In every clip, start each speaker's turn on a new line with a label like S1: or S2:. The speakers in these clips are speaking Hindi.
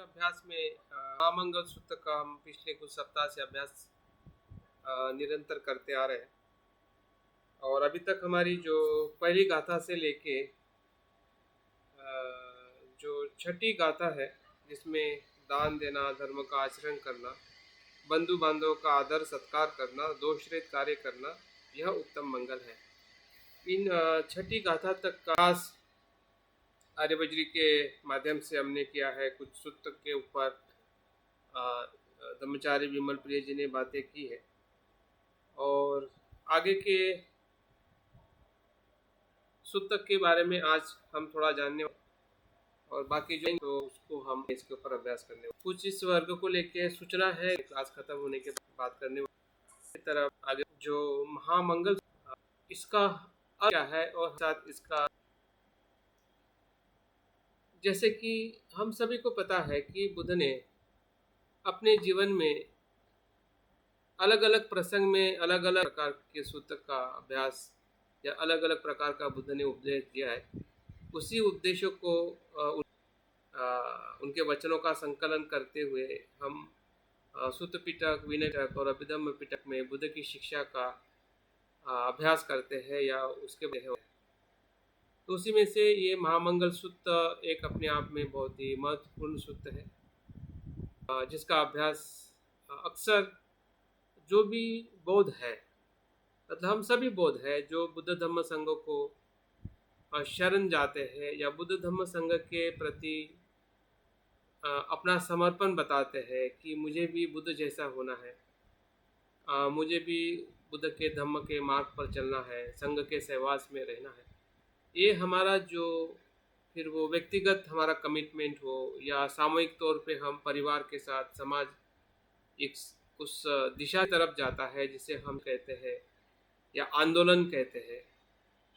S1: अभ्यास में महामंगल सूत्र का हम पिछले कुछ सप्ताह से अभ्यास निरंतर करते आ रहे हैं। और अभी तक हमारी जो पहली गाथा से लेके जो छठी गाथा है, जिसमें दान देना, धर्म का आचरण करना, बंधु बांधवों का आदर सत्कार करना, दोषरहित कार्य करना, यह उत्तम मंगल है। इन छठी गाथा तक का आर्यवज्री के माध्यम से हमने किया है। कुछ सूत्र के ऊपर ब्रह्मचारी विमल प्रिय जी ने बातें की है और आगे के सूत्र के बारे में आज हम थोड़ा जानने और बाकी जो तो उसको हम इसके ऊपर अभ्यास करने। कुछ इस वर्ग को लेके सूचना है, क्लास खत्म होने के बाद बात करने की तरफ आगे। जो महामंगल इसका क्या है और साथ इसका, जैसे कि हम सभी को पता है कि बुद्ध ने अपने जीवन में अलग अलग प्रसंग में अलग अलग प्रकार के सूत्र का अभ्यास या अलग अलग प्रकार का बुद्ध ने उपदेश दिया है। उसी उपदेशों को उनके वचनों का संकलन करते हुए हम सूत्र पिटक, विनय पिटक और अभिधम्म पिटक में बुद्ध की शिक्षा का अभ्यास करते हैं या उसके तो उसी में से ये महामंगल सूत्र एक अपने आप में बहुत ही महत्वपूर्ण सूत्र है, जिसका अभ्यास अक्सर जो भी बौद्ध है, मतलब हम सभी बौद्ध है जो बुद्ध धम्म संघ को शरण जाते हैं या बुद्ध धम्म संघ के प्रति अपना समर्पण बताते हैं कि मुझे भी बुद्ध जैसा होना है, मुझे भी बुद्ध के धम्म के मार्ग पर चलना है, संघ के सहवास में रहना है। ये हमारा जो फिर वो व्यक्तिगत हमारा कमिटमेंट हो या सामूहिक तौर पे हम परिवार के साथ समाज एक उस दिशा तरफ जाता है जिसे हम कहते हैं या आंदोलन कहते हैं।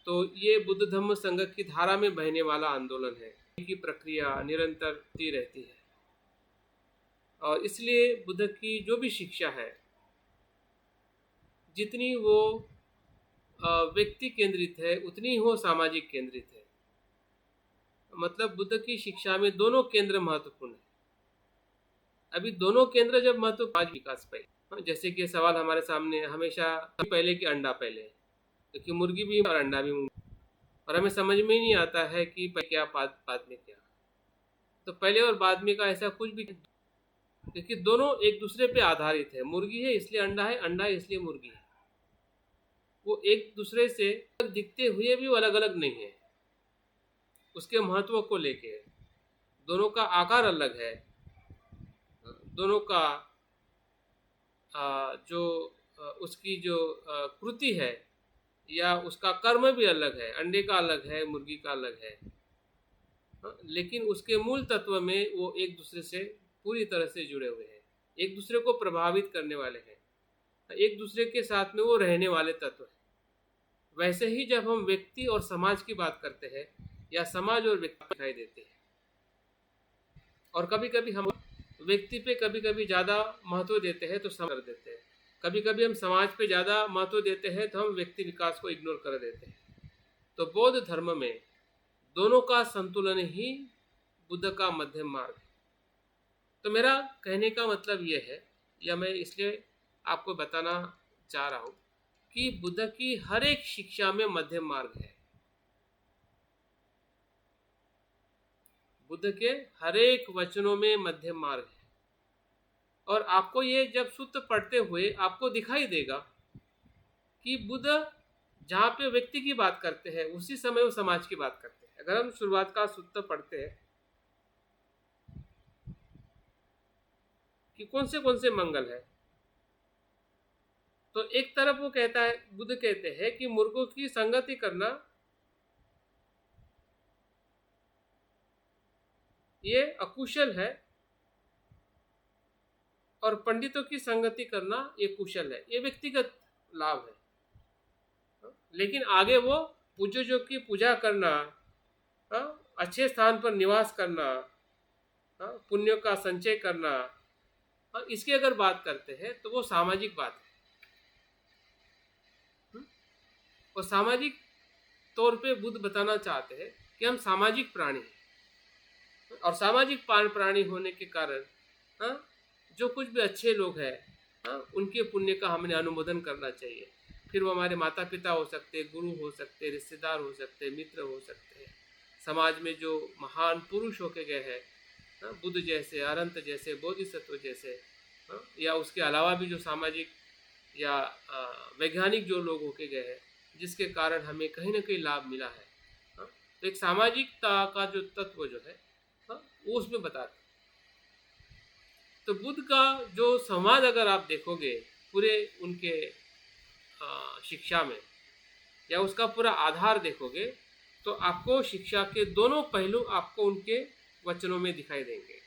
S1: तो ये बुद्ध धम्म संघ की धारा में बहने वाला आंदोलन है की प्रक्रिया निरंतर होती रहती है। और इसलिए बुद्ध की जो भी शिक्षा है, जितनी वो व्यक्ति केंद्रित है उतनी वो सामाजिक केंद्रित है। मतलब बुद्ध की शिक्षा में दोनों केंद्र महत्वपूर्ण है। अभी दोनों केंद्र जब महत्वपूर्ण विकास पहले, जैसे कि सवाल हमारे सामने हमेशा पहले कि अंडा पहले, क्योंकि मुर्गी भी और अंडा भी, और हमें समझ में ही नहीं आता है कि क्या बाद में क्या। तो पहले और बाद में का ऐसा कुछ भी, क्योंकि दोनों एक दूसरे पे आधारित है। मुर्गी है इसलिए अंडा है, अंडा है इसलिए मुर्गी है। वो एक दूसरे से दिखते हुए भी वो अलग अलग नहीं है। उसके महत्व को लेके दोनों का आकार अलग है, दोनों का जो उसकी जो कृति है या उसका कर्म भी अलग है। अंडे का अलग है, मुर्गी का अलग है, लेकिन उसके मूल तत्व में वो एक दूसरे से पूरी तरह से जुड़े हुए हैं, एक दूसरे को प्रभावित करने वाले हैं, एक दूसरे के साथ में वो रहने वाले तत्व हैं। वैसे ही जब हम व्यक्ति और समाज की बात करते हैं या समाज और व्यक्ति दिखाई देते हैं, और कभी कभी हम व्यक्ति पे कभी कभी ज़्यादा महत्व देते हैं तो समाज कर देते हैं, कभी कभी हम समाज पे ज़्यादा महत्व देते हैं तो हम व्यक्ति विकास को इग्नोर कर देते हैं। तो बौद्ध धर्म में दोनों का संतुलन ही बुद्ध का मध्यम मार्ग है। तो मेरा कहने का मतलब ये है, या मैं इसलिए आपको बताना चाह रहा हूँ कि बुद्ध की हर एक शिक्षा में मध्यम मार्ग है। बुद्ध के हर एक वचनों में मध्यम मार्ग है। और आपको ये जब सूत्र पढ़ते हुए आपको दिखाई देगा कि बुद्ध जहाँ पे व्यक्ति की बात करते हैं उसी समय वो समाज की बात करते हैं। अगर हम शुरुआत का सूत्र पढ़ते हैं कि कौन से मंगल है, तो एक तरफ वो कहता है, बुद्ध कहते हैं कि मुर्गों की संगति करना ये अकुशल है और पंडितों की संगति करना ये कुशल है, ये व्यक्तिगत लाभ है। लेकिन आगे वो पूज्यों की पूजा करना, अच्छे स्थान पर निवास करना, पुण्यों का संचय करना, इसकी अगर बात करते हैं तो वो सामाजिक बात है। और सामाजिक तौर पे बुद्ध बताना चाहते हैं कि हम सामाजिक प्राणी हैं। और सामाजिक प्राणी होने के कारण हाँ, जो कुछ भी अच्छे लोग हैं हाँ, उनके पुण्य का हमें अनुमोदन करना चाहिए। फिर वो हमारे माता पिता हो सकते, गुरु हो सकते, रिश्तेदार हो सकते, मित्र हो सकते हैं। समाज में जो महान पुरुष होके गए हैं हाँ, बुद्ध जैसे, अनंत जैसे, बोधिसत्व जैसे हाँ, या उसके अलावा भी जो सामाजिक या वैज्ञानिक जो लोग होके गए हैं, जिसके कारण हमें कहीं ना कहीं लाभ मिला है हाँ, तो एक सामाजिकता का जो तत्व जो है हाँ, वो उसमें बताते। तो बुद्ध का जो संवाद अगर आप देखोगे पूरे उनके शिक्षा में या उसका पूरा आधार देखोगे तो आपको शिक्षा के दोनों पहलू आपको उनके वचनों में दिखाई देंगे।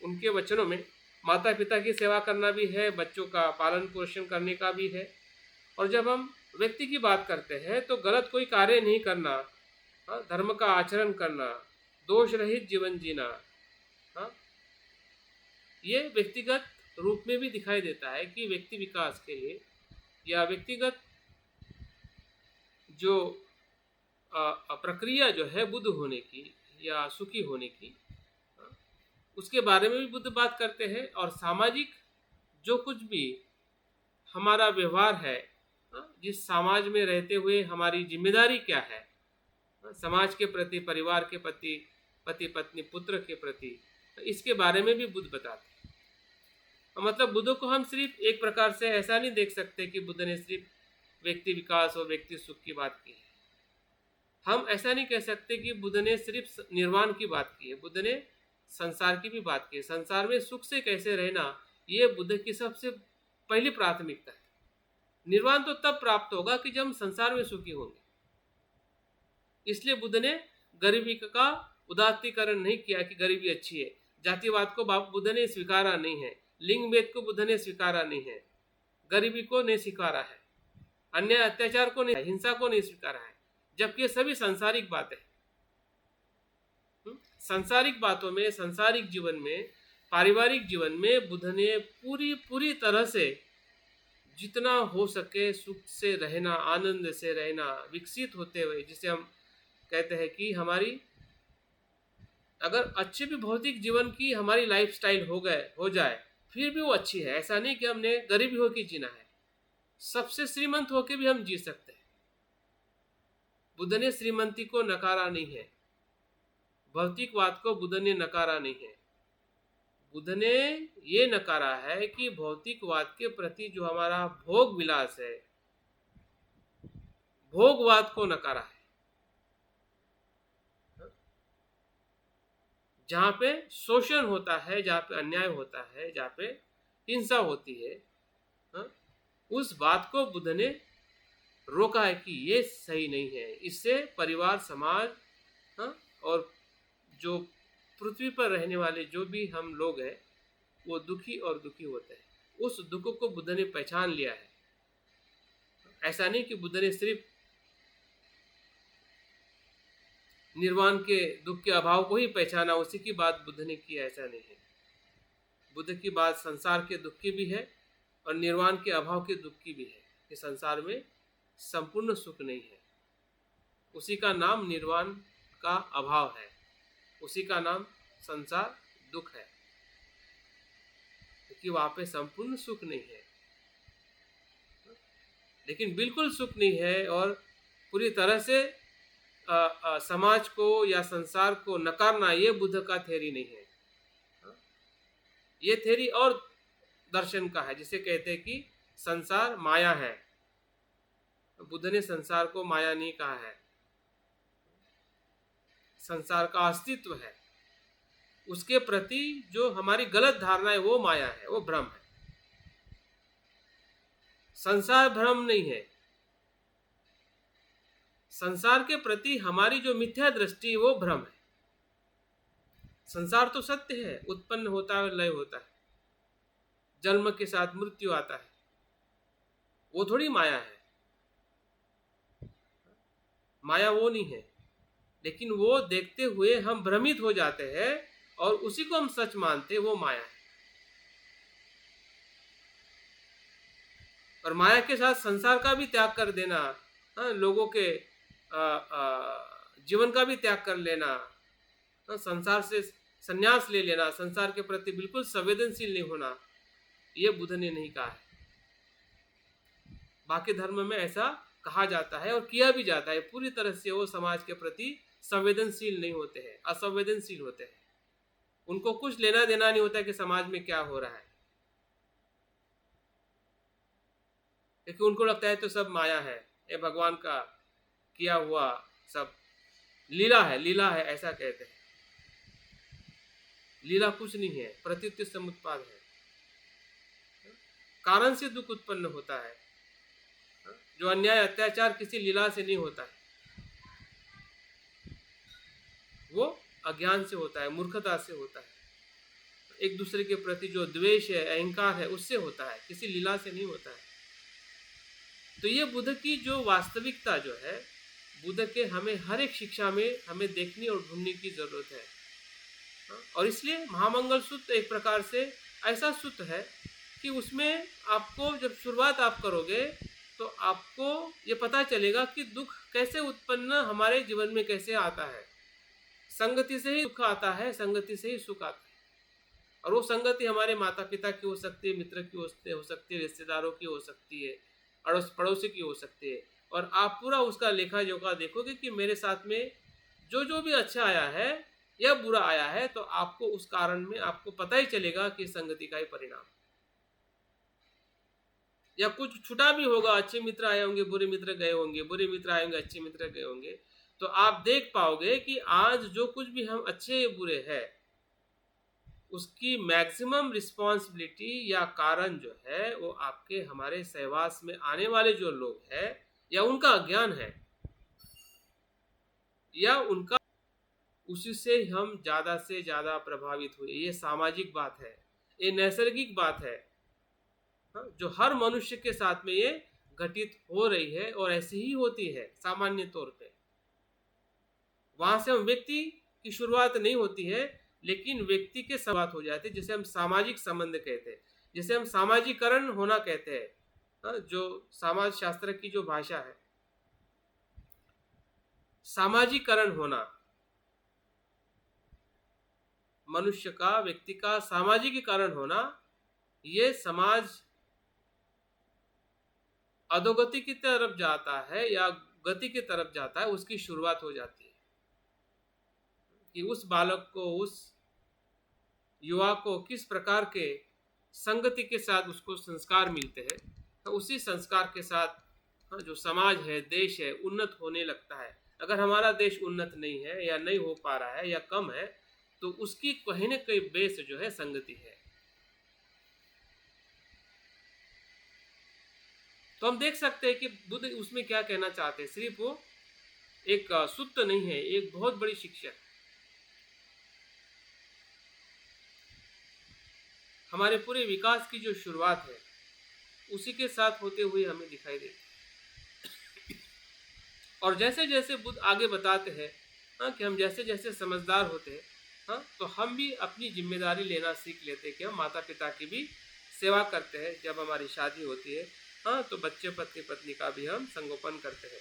S1: उनके वचनों में माता पिता की सेवा करना भी है, बच्चों का पालन पोषण करने का भी है, और जब हम व्यक्ति की बात करते हैं तो गलत कोई कार्य नहीं करना, धर्म का आचरण करना, दोष रहित जीवन जीना, ये व्यक्तिगत रूप में भी दिखाई देता है कि व्यक्ति विकास के लिए या व्यक्तिगत जो प्रक्रिया जो है बुद्ध होने की या सुखी होने की, उसके बारे में भी बुद्ध बात करते हैं। और सामाजिक जो कुछ भी हमारा व्यवहार है, जिस समाज में रहते हुए हमारी जिम्मेदारी क्या है समाज के प्रति, परिवार के प्रति, पति पत्नी पुत्र के प्रति, इसके बारे में भी बुद्ध बताते हैं। मतलब बुद्ध को हम सिर्फ एक प्रकार से ऐसा नहीं देख सकते कि बुद्ध ने सिर्फ व्यक्ति विकास और व्यक्ति सुख की बात की है। हम ऐसा नहीं कह सकते कि बुद्ध ने सिर्फ निर्वाण की बात की है, बुद्ध ने संसार की भी बात की है। संसार में सुख से कैसे रहना, ये बुद्ध की सबसे पहली प्राथमिकता है। निर्वाण तो तब प्राप्त होगा कि जब हम संसार में सुखी होंगे। इसलिए बुद्ध ने गरीबी का उदात्तीकरण नहीं किया कि गरीबी अच्छी है। जातिवाद को बुद्ध ने स्वीकारा नहीं है, लिंग भेद को बुद्ध ने स्वीकारा नहीं है, गरीबी को नहीं स्वीकारा है, अन्याय अत्याचार को नहीं, हिंसा को नहीं स्वीकारा है, जबकि सभी सांसारिक बातें। सांसारिक बातों में, सांसारिक जीवन में, पारिवारिक जीवन में बुद्ध ने पूरी तरह से जितना हो सके सुख से रहना, आनंद से रहना, विकसित होते हुए, जिसे हम कहते हैं कि हमारी अगर अच्छे भी भौतिक जीवन की हमारी लाइफस्टाइल हो जाए फिर भी वो अच्छी है। ऐसा नहीं कि हमने गरीबी होकर जीना है, सबसे श्रीमंत होकर भी हम जी सकते हैं। बुद्ध ने श्रीमंती को नकारा नहीं है, भौतिकवाद को बुद्ध ने नकारा नहीं है। बुद्ध ने ये नकारा है कि भौतिकवाद के प्रति जो हमारा भोग विलास है, भोगवाद को नकारा है। जहाँ पे शोषण होता है, जहाँ पे अन्याय होता है, जहाँ पे हिंसा होती है, उस बात को बुद्ध ने रोका है कि ये सही नहीं है। इससे परिवार, समाज और जो पृथ्वी पर रहने वाले जो भी हम लोग हैं वो दुखी और दुखी होते हैं। उस दुख को बुद्ध ने पहचान लिया है। ऐसा नहीं कि बुद्ध ने सिर्फ निर्वाण के दुख के अभाव को ही पहचाना, उसी की बात बुद्ध ने की, ऐसा नहीं है। बुद्ध की बात संसार के दुख की भी है और निर्वाण के अभाव के दुख की भी है कि संसार में संपूर्ण सुख नहीं है। उसी का नाम निर्वाण का अभाव है, उसी का नाम संसार दुख है, क्योंकि वहाँ पे संपूर्ण सुख नहीं है। लेकिन बिल्कुल सुख नहीं है और पूरी तरह से समाज को या संसार को नकारना, ये बुद्ध का थ्योरी नहीं है। ये थ्योरी और दर्शन का है, जिसे कहते हैं कि संसार माया है। बुद्ध ने संसार को माया नहीं कहा है, संसार का अस्तित्व है, उसके प्रति जो हमारी गलत धारणा है वो माया है, वो भ्रम है। संसार भ्रम नहीं है। संसार के प्रति हमारी जो मिथ्या दृष्टि वो भ्रम है। संसार तो सत्य है, उत्पन्न होता है, लय होता है, जन्म के साथ मृत्यु आता है, वो थोड़ी माया है। माया वो नहीं है, लेकिन वो देखते हुए हम भ्रमित हो जाते हैं और उसी को हम सच मानते, वो माया है। और माया के साथ संसार का भी त्याग कर देना, लोगों के जीवन का भी त्याग कर लेना, संसार से संन्यास ले लेना, संसार के प्रति बिल्कुल संवेदनशील नहीं होना, ये बुद्ध ने नहीं कहा है। बाकी धर्म में ऐसा कहा जाता है और किया भी जाता है, पूरी तरह से वो समाज के प्रति संवेदनशील नहीं होते हैं, असंवेदनशील होते हैं। उनको कुछ लेना देना नहीं होता कि समाज में क्या हो रहा है, क्योंकि उनको लगता है तो सब माया है, ये भगवान का किया हुआ सब लीला है, लीला है, ऐसा कहते हैं। लीला कुछ नहीं है, प्रत्युत्य समुत्पाद है। कारण से दुख उत्पन्न होता है, जो अन्याय अत्याचार किसी लीला से नहीं होता है, वो अज्ञान से होता है, मूर्खता से होता है, एक दूसरे के प्रति जो द्वेष है, अहंकार है, उससे होता है, किसी लीला से नहीं होता है। तो ये बुद्ध की जो वास्तविकता जो है, बुद्ध के हमें हर एक शिक्षा में हमें देखने और ढूंढने की जरूरत है। और इसलिए महामंगल सूत्र एक प्रकार से ऐसा सूत्र है कि उसमें आपको जब शुरुआत आप करोगे तो आपको ये पता चलेगा कि दुख कैसे उत्पन्न हमारे जीवन में कैसे आता है। संगति से ही दुख आता है, संगति से ही सुख आता है। और वो संगति हमारे माता पिता की हो सकती है, मित्र की हो सकती है, रिश्तेदारों की हो सकती है, अड़ोस पड़ोसी की हो सकती है। और आप पूरा उसका लेखा जोखा देखोगे कि मेरे साथ में जो भी अच्छा आया है या बुरा आया है, तो आपको उस कारण में आपको पता ही चलेगा कि संगति का ही परिणाम। या कुछ छुटा भी होगा, अच्छे मित्र आए होंगे, बुरे मित्र गए होंगे, बुरे मित्र आए होंगे, अच्छे मित्र गए होंगे, तो आप देख पाओगे कि आज जो कुछ भी हम अच्छे बुरे है, उसकी मैक्सिमम रिस्पॉन्सिबिलिटी या कारण जो है वो आपके हमारे सहवास में आने वाले जो लोग हैं, या उनका अज्ञान है, या उनका उसी से हम ज़्यादा से ज़्यादा प्रभावित हुए। ये सामाजिक बात है, ये नैसर्गिक बात है, जो हर मनुष्य के साथ में ये घटित हो रही है और ऐसी ही होती है सामान्य तौर पे। वहां से हम व्यक्ति की शुरुआत नहीं होती है, लेकिन व्यक्ति के शुरुआत हो जाती है, जिसे हम सामाजिक संबंध कहते हैं, जिसे हम सामाजिकरण होना कहते हैं, जो समाज शास्त्र की जो भाषा है, सामाजिकरण होना, मनुष्य का, व्यक्ति का सामाजिकीकरण होना, ये समाज अधोगति की तरफ जाता है या गति की तरफ जाता है, उसकी शुरुआत हो जाती है कि उस बालक को, उस युवा को किस प्रकार के संगति के साथ उसको संस्कार मिलते हैं, तो उसी संस्कार के साथ जो समाज है, देश है, उन्नत होने लगता है। अगर हमारा देश उन्नत नहीं है या नहीं हो पा रहा है या कम है, तो उसकी कहीं न कहीं बेस जो है संगति है। तो हम देख सकते हैं कि बुद्ध उसमें क्या कहना चाहते हैं। सिर्फ वो एक सूत्र नहीं है, एक बहुत बड़ी शिक्षा है। हमारे पूरे विकास की जो शुरुआत है उसी के साथ होते हुए हमें दिखाई देती है। और जैसे जैसे बुद्ध आगे बताते हैं कि हम जैसे जैसे समझदार होते हैं, तो हम भी अपनी जिम्मेदारी लेना सीख लेते हैं कि हम माता पिता की भी सेवा करते हैं। जब हमारी शादी होती है, तो बच्चे पत्नी पत्नी का भी हम संगोपन करते हैं।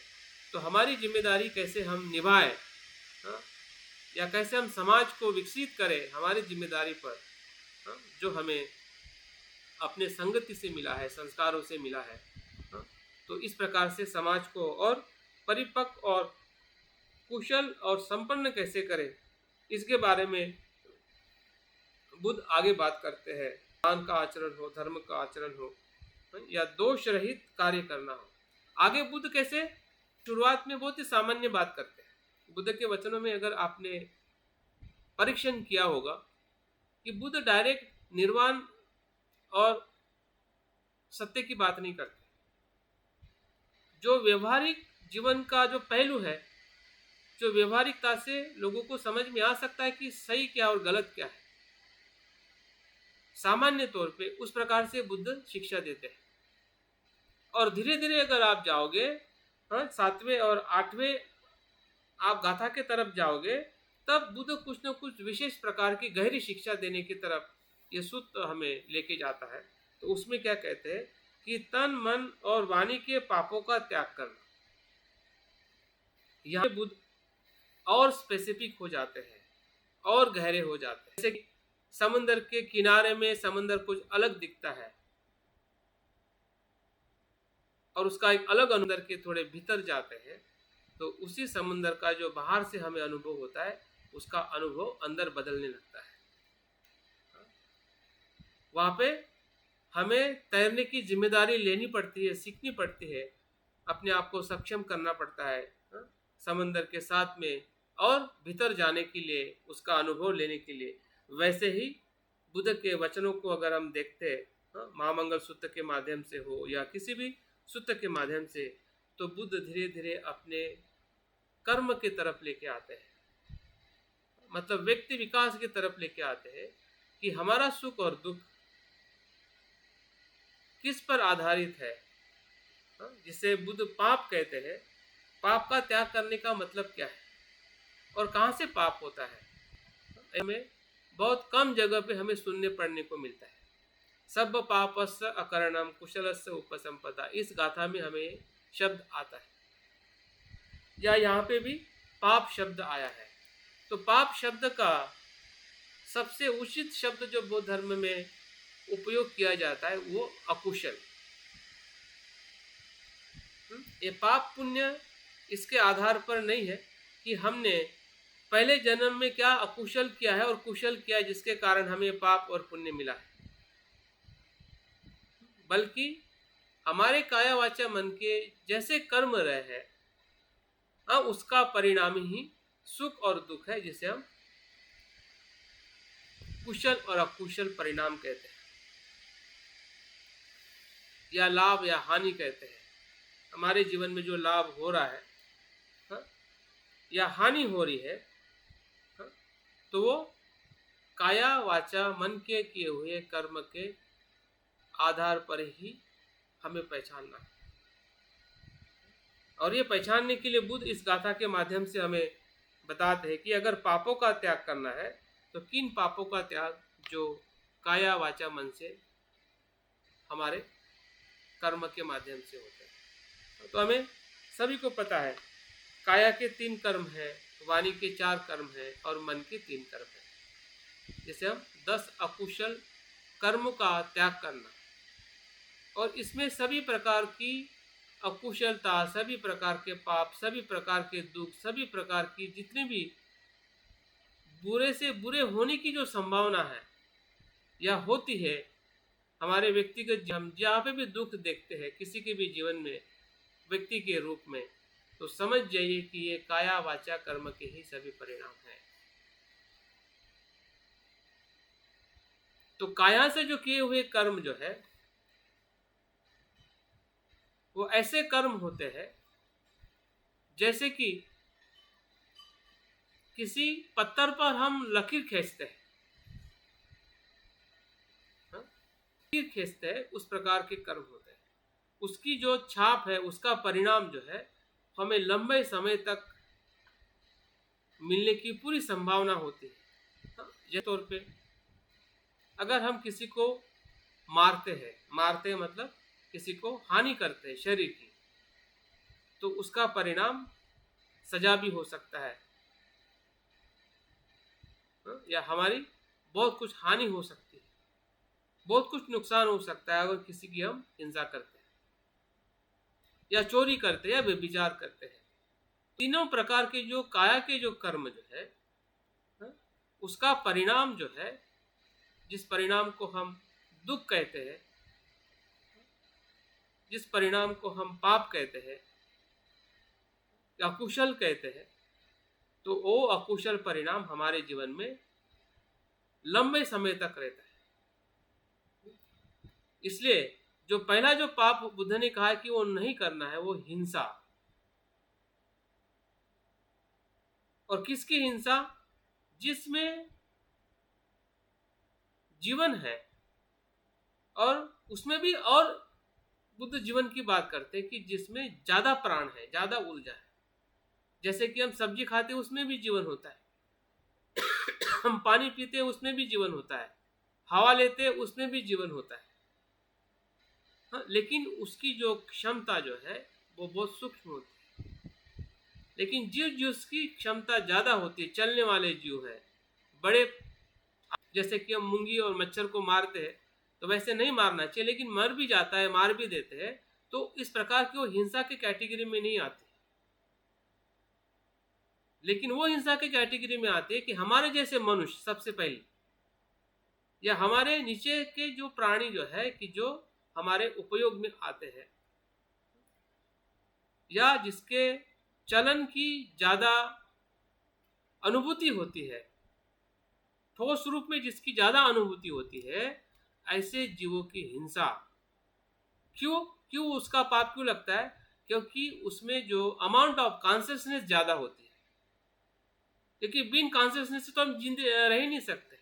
S1: तो हमारी जिम्मेदारी कैसे हम निभाएं, या कैसे हम समाज को विकसित करें हमारी जिम्मेदारी पर, जो हमें अपने संगति से मिला है, संस्कारों से मिला है। तो इस प्रकार से समाज को और परिपक्व और कुशल और संपन्न कैसे करें, इसके बारे में बुद्ध आगे बात करते हैं। दान का आचरण हो, धर्म का आचरण हो, या दोष रहित कार्य करना हो। आगे बुद्ध कैसे शुरुआत में बहुत ही सामान्य बात करते हैं। बुद्ध के वचनों में अगर आपने परीक्षण किया होगा कि बुद्ध डायरेक्ट निर्वाण और सत्य की बात नहीं करते। जो व्यवहारिक जीवन का जो पहलू है, जो व्यवहारिकता से लोगों को समझ में आ सकता है कि सही क्या और गलत क्या है, सामान्य तौर पे उस प्रकार से बुद्ध शिक्षा देते हैं। और धीरे धीरे अगर आप जाओगे, 7वें और 8वें आप गाथा के तरफ जाओगे, तब बुद्ध कुछ न कुछ विशेष प्रकार की गहरी शिक्षा देने की तरफ ये सूत्र हमें लेके जाता है। तो उसमें क्या कहते हैं कि तन, मन और वाणी के पापों का त्याग करना। यहाँ बुद्ध और स्पेसिफिक हो जाते हैं और गहरे हो जाते हैं। जैसे कि समुद्र के किनारे में समुद्र कुछ अलग दिखता है और उसका एक अलग अनुभव के थोड़े भीतर जाते हैं तो उसी समुद्र का जो बाहर से हमें अनुभव होता है उसका अनुभव अंदर बदलने लगता है। वहाँ पे हमें तैरने की जिम्मेदारी लेनी पड़ती है, सीखनी पड़ती है, अपने आप को सक्षम करना पड़ता है समंदर के साथ में और भीतर जाने के लिए, उसका अनुभव लेने के लिए। वैसे ही बुद्ध के वचनों को अगर हम देखते हैं महामंगल सूत्र के माध्यम से हो या किसी भी सूत्र के माध्यम से, तो बुद्ध धीरे धीरे अपने कर्म की तरफ लेके आते हैं, मतलब व्यक्ति विकास की तरफ लेके आते हैं कि हमारा सुख और दुख किस पर आधारित है, जिसे बुद्ध पाप कहते हैं। पाप का त्याग करने का मतलब क्या है और कहाँ से पाप होता है, हमें बहुत कम जगह पे हमें सुनने पढ़ने को मिलता है। सब पापस्य अकरणम कुशलस्य उपसंपदा, इस गाथा में हमें शब्द आता है, या यहाँ पे भी पाप शब्द आया है। तो पाप शब्द का सबसे उचित शब्द जो बौद्ध धर्म में उपयोग किया जाता है वो अकुशल। ये पाप पुण्य इसके आधार पर नहीं है कि हमने पहले जन्म में क्या अकुशल किया है और कुशल किया है जिसके कारण हमें पाप और पुण्य मिला है, बल्कि हमारे काया वाचा मन के जैसे कर्म रहे हैं उसका परिणाम ही सुख और दुख है, जिसे हम कुशल और अकुशल परिणाम कहते हैं, या लाभ या हानि कहते हैं। हमारे जीवन में जो लाभ हो रहा है या हानि हो रही है तो वो काया वाचा मन के किए हुए कर्म के आधार पर ही हमें पहचानना है। और ये पहचानने के लिए बुद्ध इस गाथा के माध्यम से हमें बताते हैं कि अगर पापों का त्याग करना है तो किन पापों का त्याग जो काया वाचा मन से हमारे कर्म के माध्यम से होते हैं। तो हमें सभी को पता है काया के 3 कर्म हैं, वाणी के 4 कर्म हैं और मन के 3 कर्म हैं। जैसे हम 10 अकुशल कर्मों का त्याग करना, और इसमें सभी प्रकार की अकुशलता, सभी प्रकार के पाप, सभी प्रकार के दुख, सभी प्रकार की जितने भी बुरे से बुरे होने की जो संभावना है या होती है हमारे व्यक्तिगत, हम जहाँ पे भी दुख देखते हैं किसी के भी जीवन में व्यक्ति के रूप में, तो समझ जाइए कि ये काया वाचा कर्म के ही सभी परिणाम हैं। तो काया से जो किए हुए कर्म जो है वो ऐसे कर्म होते हैं जैसे कि किसी पत्थर पर हम लकीर खींचते हैं, लकीर खींचते हैं, उस प्रकार के कर्म होते हैं। उसकी जो छाप है, उसका परिणाम जो है हमें लंबे समय तक मिलने की पूरी संभावना होती है। जैसे तौर पे अगर हम किसी को मारते हैं मतलब किसी को हानि करते हैं शरीर की, तो उसका परिणाम सजा भी हो सकता है, या हमारी बहुत कुछ हानि हो सकती है, बहुत कुछ नुकसान हो सकता है अगर किसी की हम हिंसा करते हैं या चोरी करते हैं या व्यभिचार करते हैं। तीनों प्रकार के जो काया के जो कर्म जो है उसका परिणाम जो है, जिस परिणाम को हम दुख कहते हैं, जिस परिणाम को हम पाप कहते हैं या अकुशल कहते हैं, तो वो अकुशल परिणाम हमारे जीवन में लंबे समय तक रहता है। इसलिए जो पहला जो पाप बुद्ध ने कहा कि वो नहीं करना है वो हिंसा। और किसकी हिंसा? जिसमें जीवन है, और उसमें भी और बुद्ध जीवन की बात करते हैं कि जिसमें ज्यादा प्राण है, ज्यादा ऊर्जा है। जैसे कि हम सब्जी खाते हैं उसमें भी जीवन होता है, हम पानी पीते हैं उसमें भी जीवन होता है, हवा लेते हैं उसमें भी जीवन होता है। हाँ, लेकिन उसकी जो क्षमता जो है वो बहुत सूक्ष्म होती है। लेकिन जीव जिसकी क्षमता ज्यादा होती है, चलने वाले जीव है, बड़े, जैसे कि हम मुंगी और मच्छर को मारते हैं तो वैसे नहीं मारना चाहिए, लेकिन मर भी जाता है, मार भी देते हैं, तो इस प्रकार की वो हिंसा के कैटेगरी में नहीं आती। लेकिन वो हिंसा के कैटेगरी में आती है कि हमारे जैसे मनुष्य सबसे पहले, या हमारे नीचे के जो प्राणी जो है कि जो हमारे उपयोग में आते हैं, या जिसके चलन की ज्यादा अनुभूति होती है, ठोस रूप में जिसकी ज्यादा अनुभूति होती है, ऐसे जीवों की हिंसा क्यों क्यों उसका पाप क्यों लगता है? क्योंकि उसमें जो अमाउंट ऑफ कॉन्शियसनेस ज्यादा होती है, क्योंकि बिन कॉन्शियसनेस से तो हम जिंदे रह ही नहीं सकते।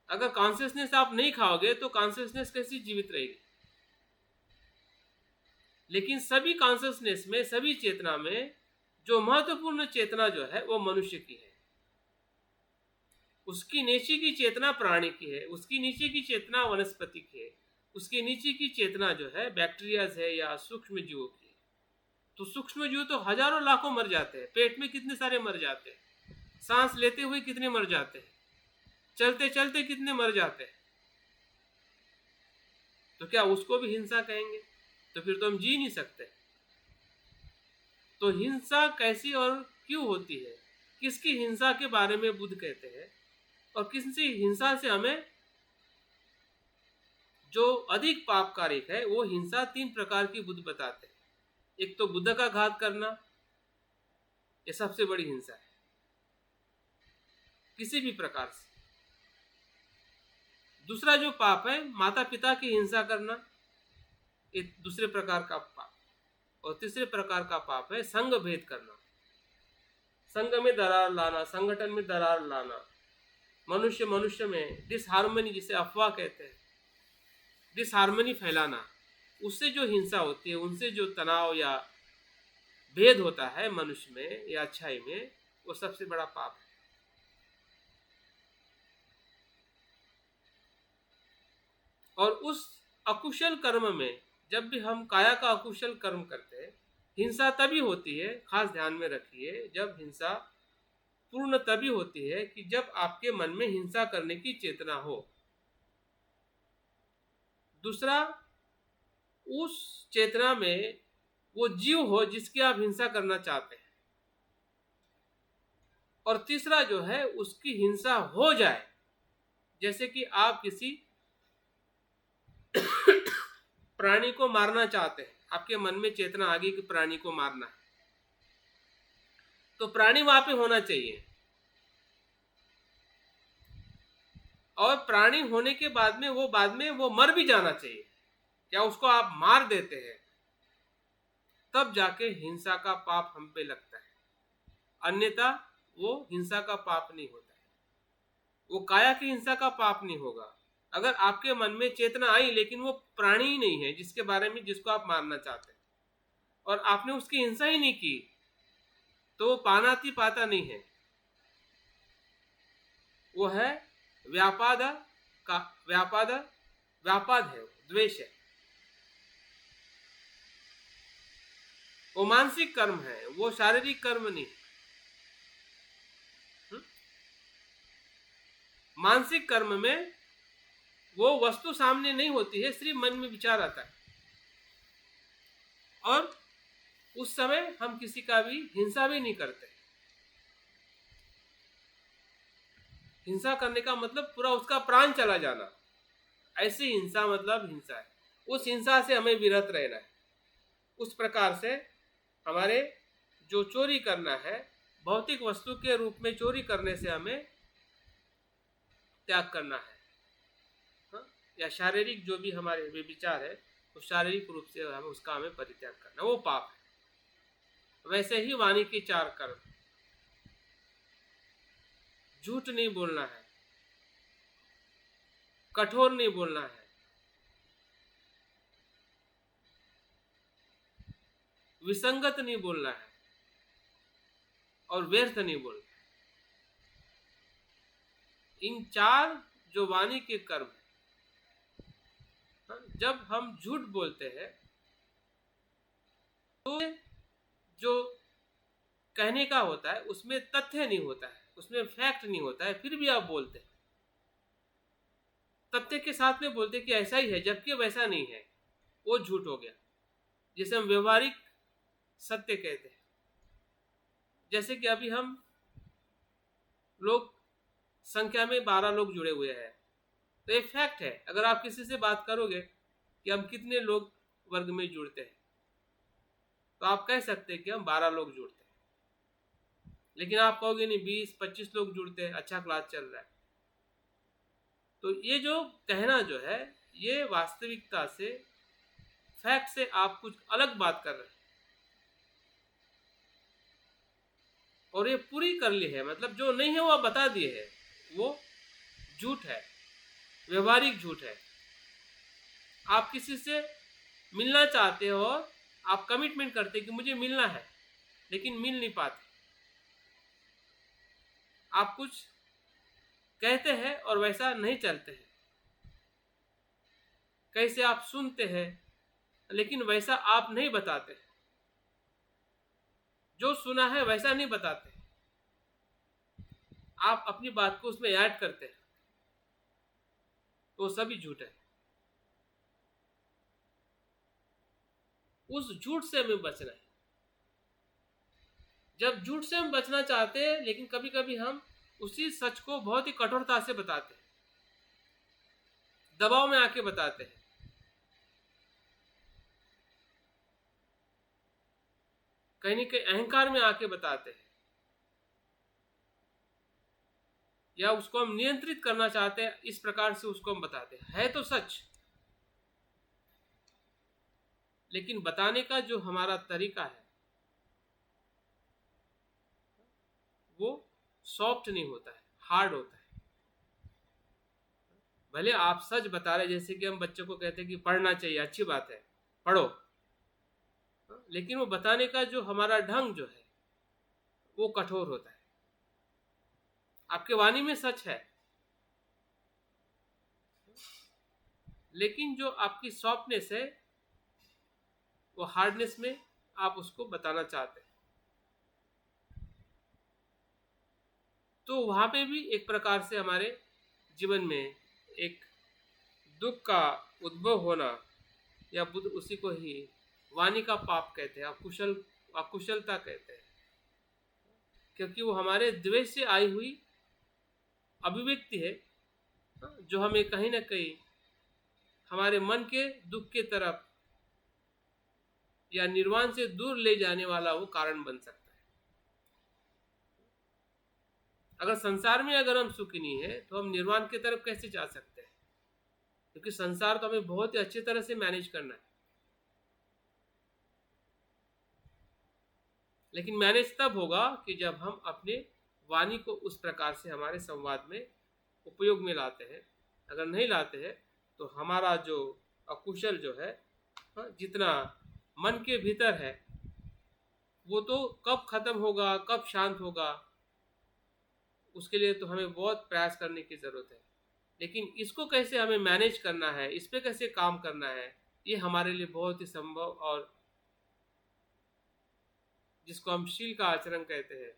S1: अगर कॉन्शियसनेस आप नहीं खाओगे तो कॉन्शियसनेस कैसी जीवित रहेगी? लेकिन सभी कॉन्शियसनेस में, सभी चेतना में जो महत्वपूर्ण चेतना जो है वो मनुष्य की है। उसकी नीचे की चेतना प्राणी की है, उसकी नीचे की चेतना वनस्पति की है, उसके नीचे की चेतना जो है बैक्टीरियाज है या सूक्ष्म जीवों की। तो सूक्ष्म जीव तो हजारों लाखों मर जाते हैं, पेट में कितने सारे मर जाते हैं, सांस लेते हुए कितने मर जाते हैं, चलते चलते कितने मर जाते हैं। तो क्या उसको भी हिंसा कहेंगे? तो फिर तो हम जी नहीं सकते। तो हिंसा कैसी और क्यों होती है, किसकी हिंसा के बारे में बुद्ध कहते हैं, और किसी हिंसा से हमें जो अधिक पापकारिक है वो हिंसा 3 प्रकार की बुद्ध बताते हैं। एक तो बुद्ध का घात करना, ये सबसे बड़ी हिंसा है किसी भी प्रकार से। दूसरा जो पाप है माता पिता की हिंसा करना, ये दूसरे प्रकार का पाप। और तीसरे प्रकार का पाप है संघ भेद करना, संघ में दरार लाना, संगठन में दरार लाना, मनुष्य मनुष्य में डिसहार्मनी, जिसे अफवाह कहते हैं, डिसहार्मनी फैलाना, उससे जो हिंसा होती है, उनसे जो तनाव या भेद होता है मनुष्य में या अच्छाई में, वो सबसे बड़ा पाप है। और उस अकुशल कर्म में, जब भी हम काया का अकुशल कर्म करते हैं, हिंसा तभी होती है, खास ध्यान में रखिए, जब हिंसा पूर्ण तभी होती है कि जब आपके मन में हिंसा करने की चेतना हो। दूसरा, उस चेतना में वो जीव हो जिसकी आप हिंसा करना चाहते हैं। और तीसरा जो है उसकी हिंसा हो जाए, जैसे कि आप किसी प्राणी को मारना चाहते हैं, आपके मन में चेतना आ गई कि प्राणी को मारना है, तो प्राणी वहां पे होना चाहिए, और प्राणी होने के बाद में वो मर भी जाना चाहिए। क्या उसको आप मार देते हैं तब जाके हिंसा का पाप हम पे लगता है, अन्यथा वो हिंसा का पाप नहीं होता है, वो काया की हिंसा का पाप नहीं होगा। अगर आपके मन में चेतना आई लेकिन वो प्राणी ही नहीं है जिसके बारे में, जिसको आप मारना चाहते हैं, और आपने उसकी हिंसा ही नहीं की, तो वो पानाति पाता नहीं है, वो है व्यापाद का व्यापाद है, द्वेष है, वो मानसिक कर्म है, वो शारीरिक कर्म नहीं। मानसिक कर्म में वो वस्तु सामने नहीं होती है, सिर्फ मन में विचार आता है, और उस समय हम किसी का भी हिंसा भी नहीं करते। हिंसा करने का मतलब पूरा उसका प्राण चला जाना, ऐसी हिंसा मतलब हिंसा है। उस हिंसा से हमें विरत रहना है। उस प्रकार से हमारे जो चोरी करना है, भौतिक वस्तु के रूप में चोरी करने से हमें त्याग करना है, हाँ? या शारीरिक जो भी हमारे विचार है, उस शारीरिक रूप से उसका हमें परित्याग करना, वो पाप है। वैसे ही वाणी के 4 कर्म, झूठ नहीं बोलना है, कठोर नहीं बोलना है, विसंगत नहीं बोलना है, और व्यर्थ नहीं बोलना। इन 4 जो वाणी के कर्म, जब हम झूठ बोलते हैं तो जो कहने का होता है उसमें तथ्य नहीं होता है, उसमें फैक्ट नहीं होता है, फिर भी आप बोलते हैं, तथ्य के साथ में बोलते कि ऐसा ही है, जबकि वैसा नहीं है, वो झूठ हो गया। जिसे हम व्यवहारिक सत्य कहते हैं। जैसे कि अभी हम लोग संख्या में 12 लोग जुड़े हुए हैं, तो एक फैक्ट है। अगर आप किसी से बात करोगे कि हम कितने लोग वर्ग में जुड़ते हैं, तो आप कह सकते हैं कि हम 12 लोग जुड़ते हैं, लेकिन आप कहोगे नहीं 20-25 लोग जुड़ते हैं, अच्छा क्लास चल रहा है। तो ये जो कहना जो है, ये वास्तविकता से, फैक्ट से आप कुछ अलग बात कर रहे हैं, और ये पूरी कर ली है, मतलब जो नहीं है वो आप बता दिए है, वो झूठ है, व्यवहारिक झूठ है। आप किसी से मिलना चाहते हो और आप कमिटमेंट करते कि मुझे मिलना है, लेकिन मिल नहीं पाते। आप कुछ कहते हैं और वैसा नहीं चलते हैं। कैसे आप सुनते हैं, लेकिन वैसा आप नहीं बताते। जो सुना है वैसा नहीं बताते, आप अपनी बात को उसमें ऐड करते हैं, तो सभी झूठ है। उस झूठ से हमें बचना है। जब झूठ से हम बचना चाहते हैं, लेकिन कभी कभी हम उसी सच को बहुत ही कठोरता से बताते हैं, दबाव में आके बताते हैं, कहीं न कहीं अहंकार में आके बताते हैं, या उसको हम नियंत्रित करना चाहते हैं, इस प्रकार से उसको हम बताते हैं। है तो सच, लेकिन बताने का जो हमारा तरीका है वो सॉफ्ट नहीं होता है, हार्ड होता है। भले आप सच बता रहे, जैसे कि हम बच्चों को कहते हैं कि पढ़ना चाहिए, अच्छी बात है, पढ़ो, लेकिन वो बताने का जो हमारा ढंग जो है वो कठोर होता है। आपके वाणी में सच है, लेकिन जो आपकी सॉफ्टनेस है वो हार्डनेस में आप उसको बताना चाहते हैं। तो वहां पे भी एक प्रकार से हमारे जीवन में एक दुख का उद्भव होना, या बुद्ध उसी को ही वाणी का पाप कहते हैं, अकुशलता कहते हैं, क्योंकि वो हमारे द्वेष से आई हुई अभिव्यक्ति है, जो हमें कहीं ना कहीं हमारे मन के दुख के तरफ या निर्वाण से दूर ले जाने वाला वो कारण बन सकता है। अगर संसार में अगर हम सुखी नहीं है, तो हम निर्वाण की तरफ कैसे जा सकते हैं? क्योंकि संसार तो हमें बहुत ही अच्छी तरह से मैनेज करना है, लेकिन मैनेज तब होगा कि जब हम अपने वाणी को उस प्रकार से हमारे संवाद में उपयोग में लाते हैं। अगर नहीं लाते हैं तो हमारा जो अकुशल जो है, जितना मन के भीतर है, वो तो कब खत्म होगा, कब शांत होगा, उसके लिए तो हमें बहुत प्रयास करने की ज़रूरत है। लेकिन इसको कैसे हमें मैनेज करना है, इस पर कैसे काम करना है, ये हमारे लिए बहुत ही संभव, और जिसको हम शील का आचरण कहते हैं,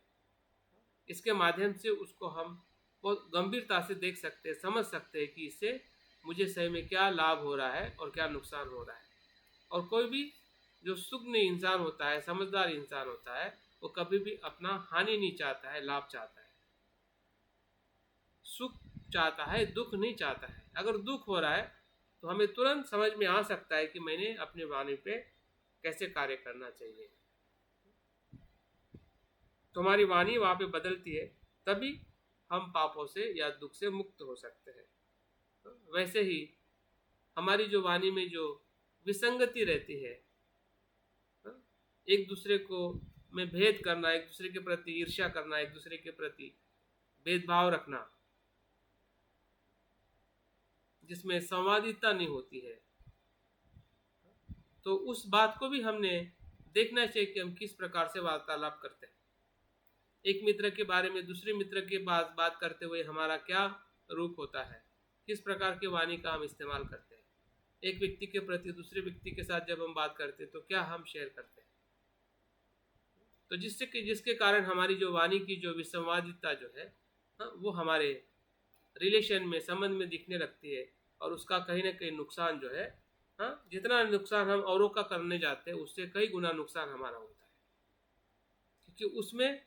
S1: इसके माध्यम से उसको हम बहुत गंभीरता से देख सकते हैं, समझ सकते हैं कि इससे मुझे सही में क्या लाभ हो रहा है और क्या नुकसान हो रहा है। और कोई भी जो सुज्ञ इंसान होता है, समझदार इंसान होता है, वो कभी भी अपना हानि नहीं चाहता है, लाभ चाहता है, सुख चाहता है, दुख नहीं चाहता है। अगर दुख हो रहा है तो हमें तुरंत समझ में आ सकता है कि मैंने अपने वाणी पे कैसे कार्य करना चाहिए। तो हमारी वाणी वहाँ पे बदलती है, तभी हम पापों से या दुख से मुक्त हो सकते हैं। वैसे ही हमारी जो वाणी में जो विसंगति रहती है, एक दूसरे को में भेद करना, एक दूसरे के प्रति ईर्ष्या करना, एक दूसरे के प्रति भेदभाव रखना, जिसमें संवादिता नहीं होती है, तो उस बात को भी हमने देखना चाहिए कि हम किस प्रकार से वार्तालाप करते हैं। एक मित्र के बारे में दूसरे मित्र के पास बात करते हुए हमारा क्या रूप होता है, किस प्रकार के वाणी का हम इस्तेमाल करते हैं। एक व्यक्ति के प्रति दूसरे व्यक्ति के साथ जब हम बात करते हैं तो क्या हम शेयर करते हैं। तो जिसके कारण हमारी जो वाणी की जो विसंवादिता जो है, हाँ, वो हमारे रिलेशन में, संबंध में दिखने लगती है, और उसका कहीं ना कहीं नुकसान जो है, हाँ, जितना नुकसान हम औरों का करने जाते हैं उससे कई गुना नुकसान हमारा होता है, क्योंकि उसमें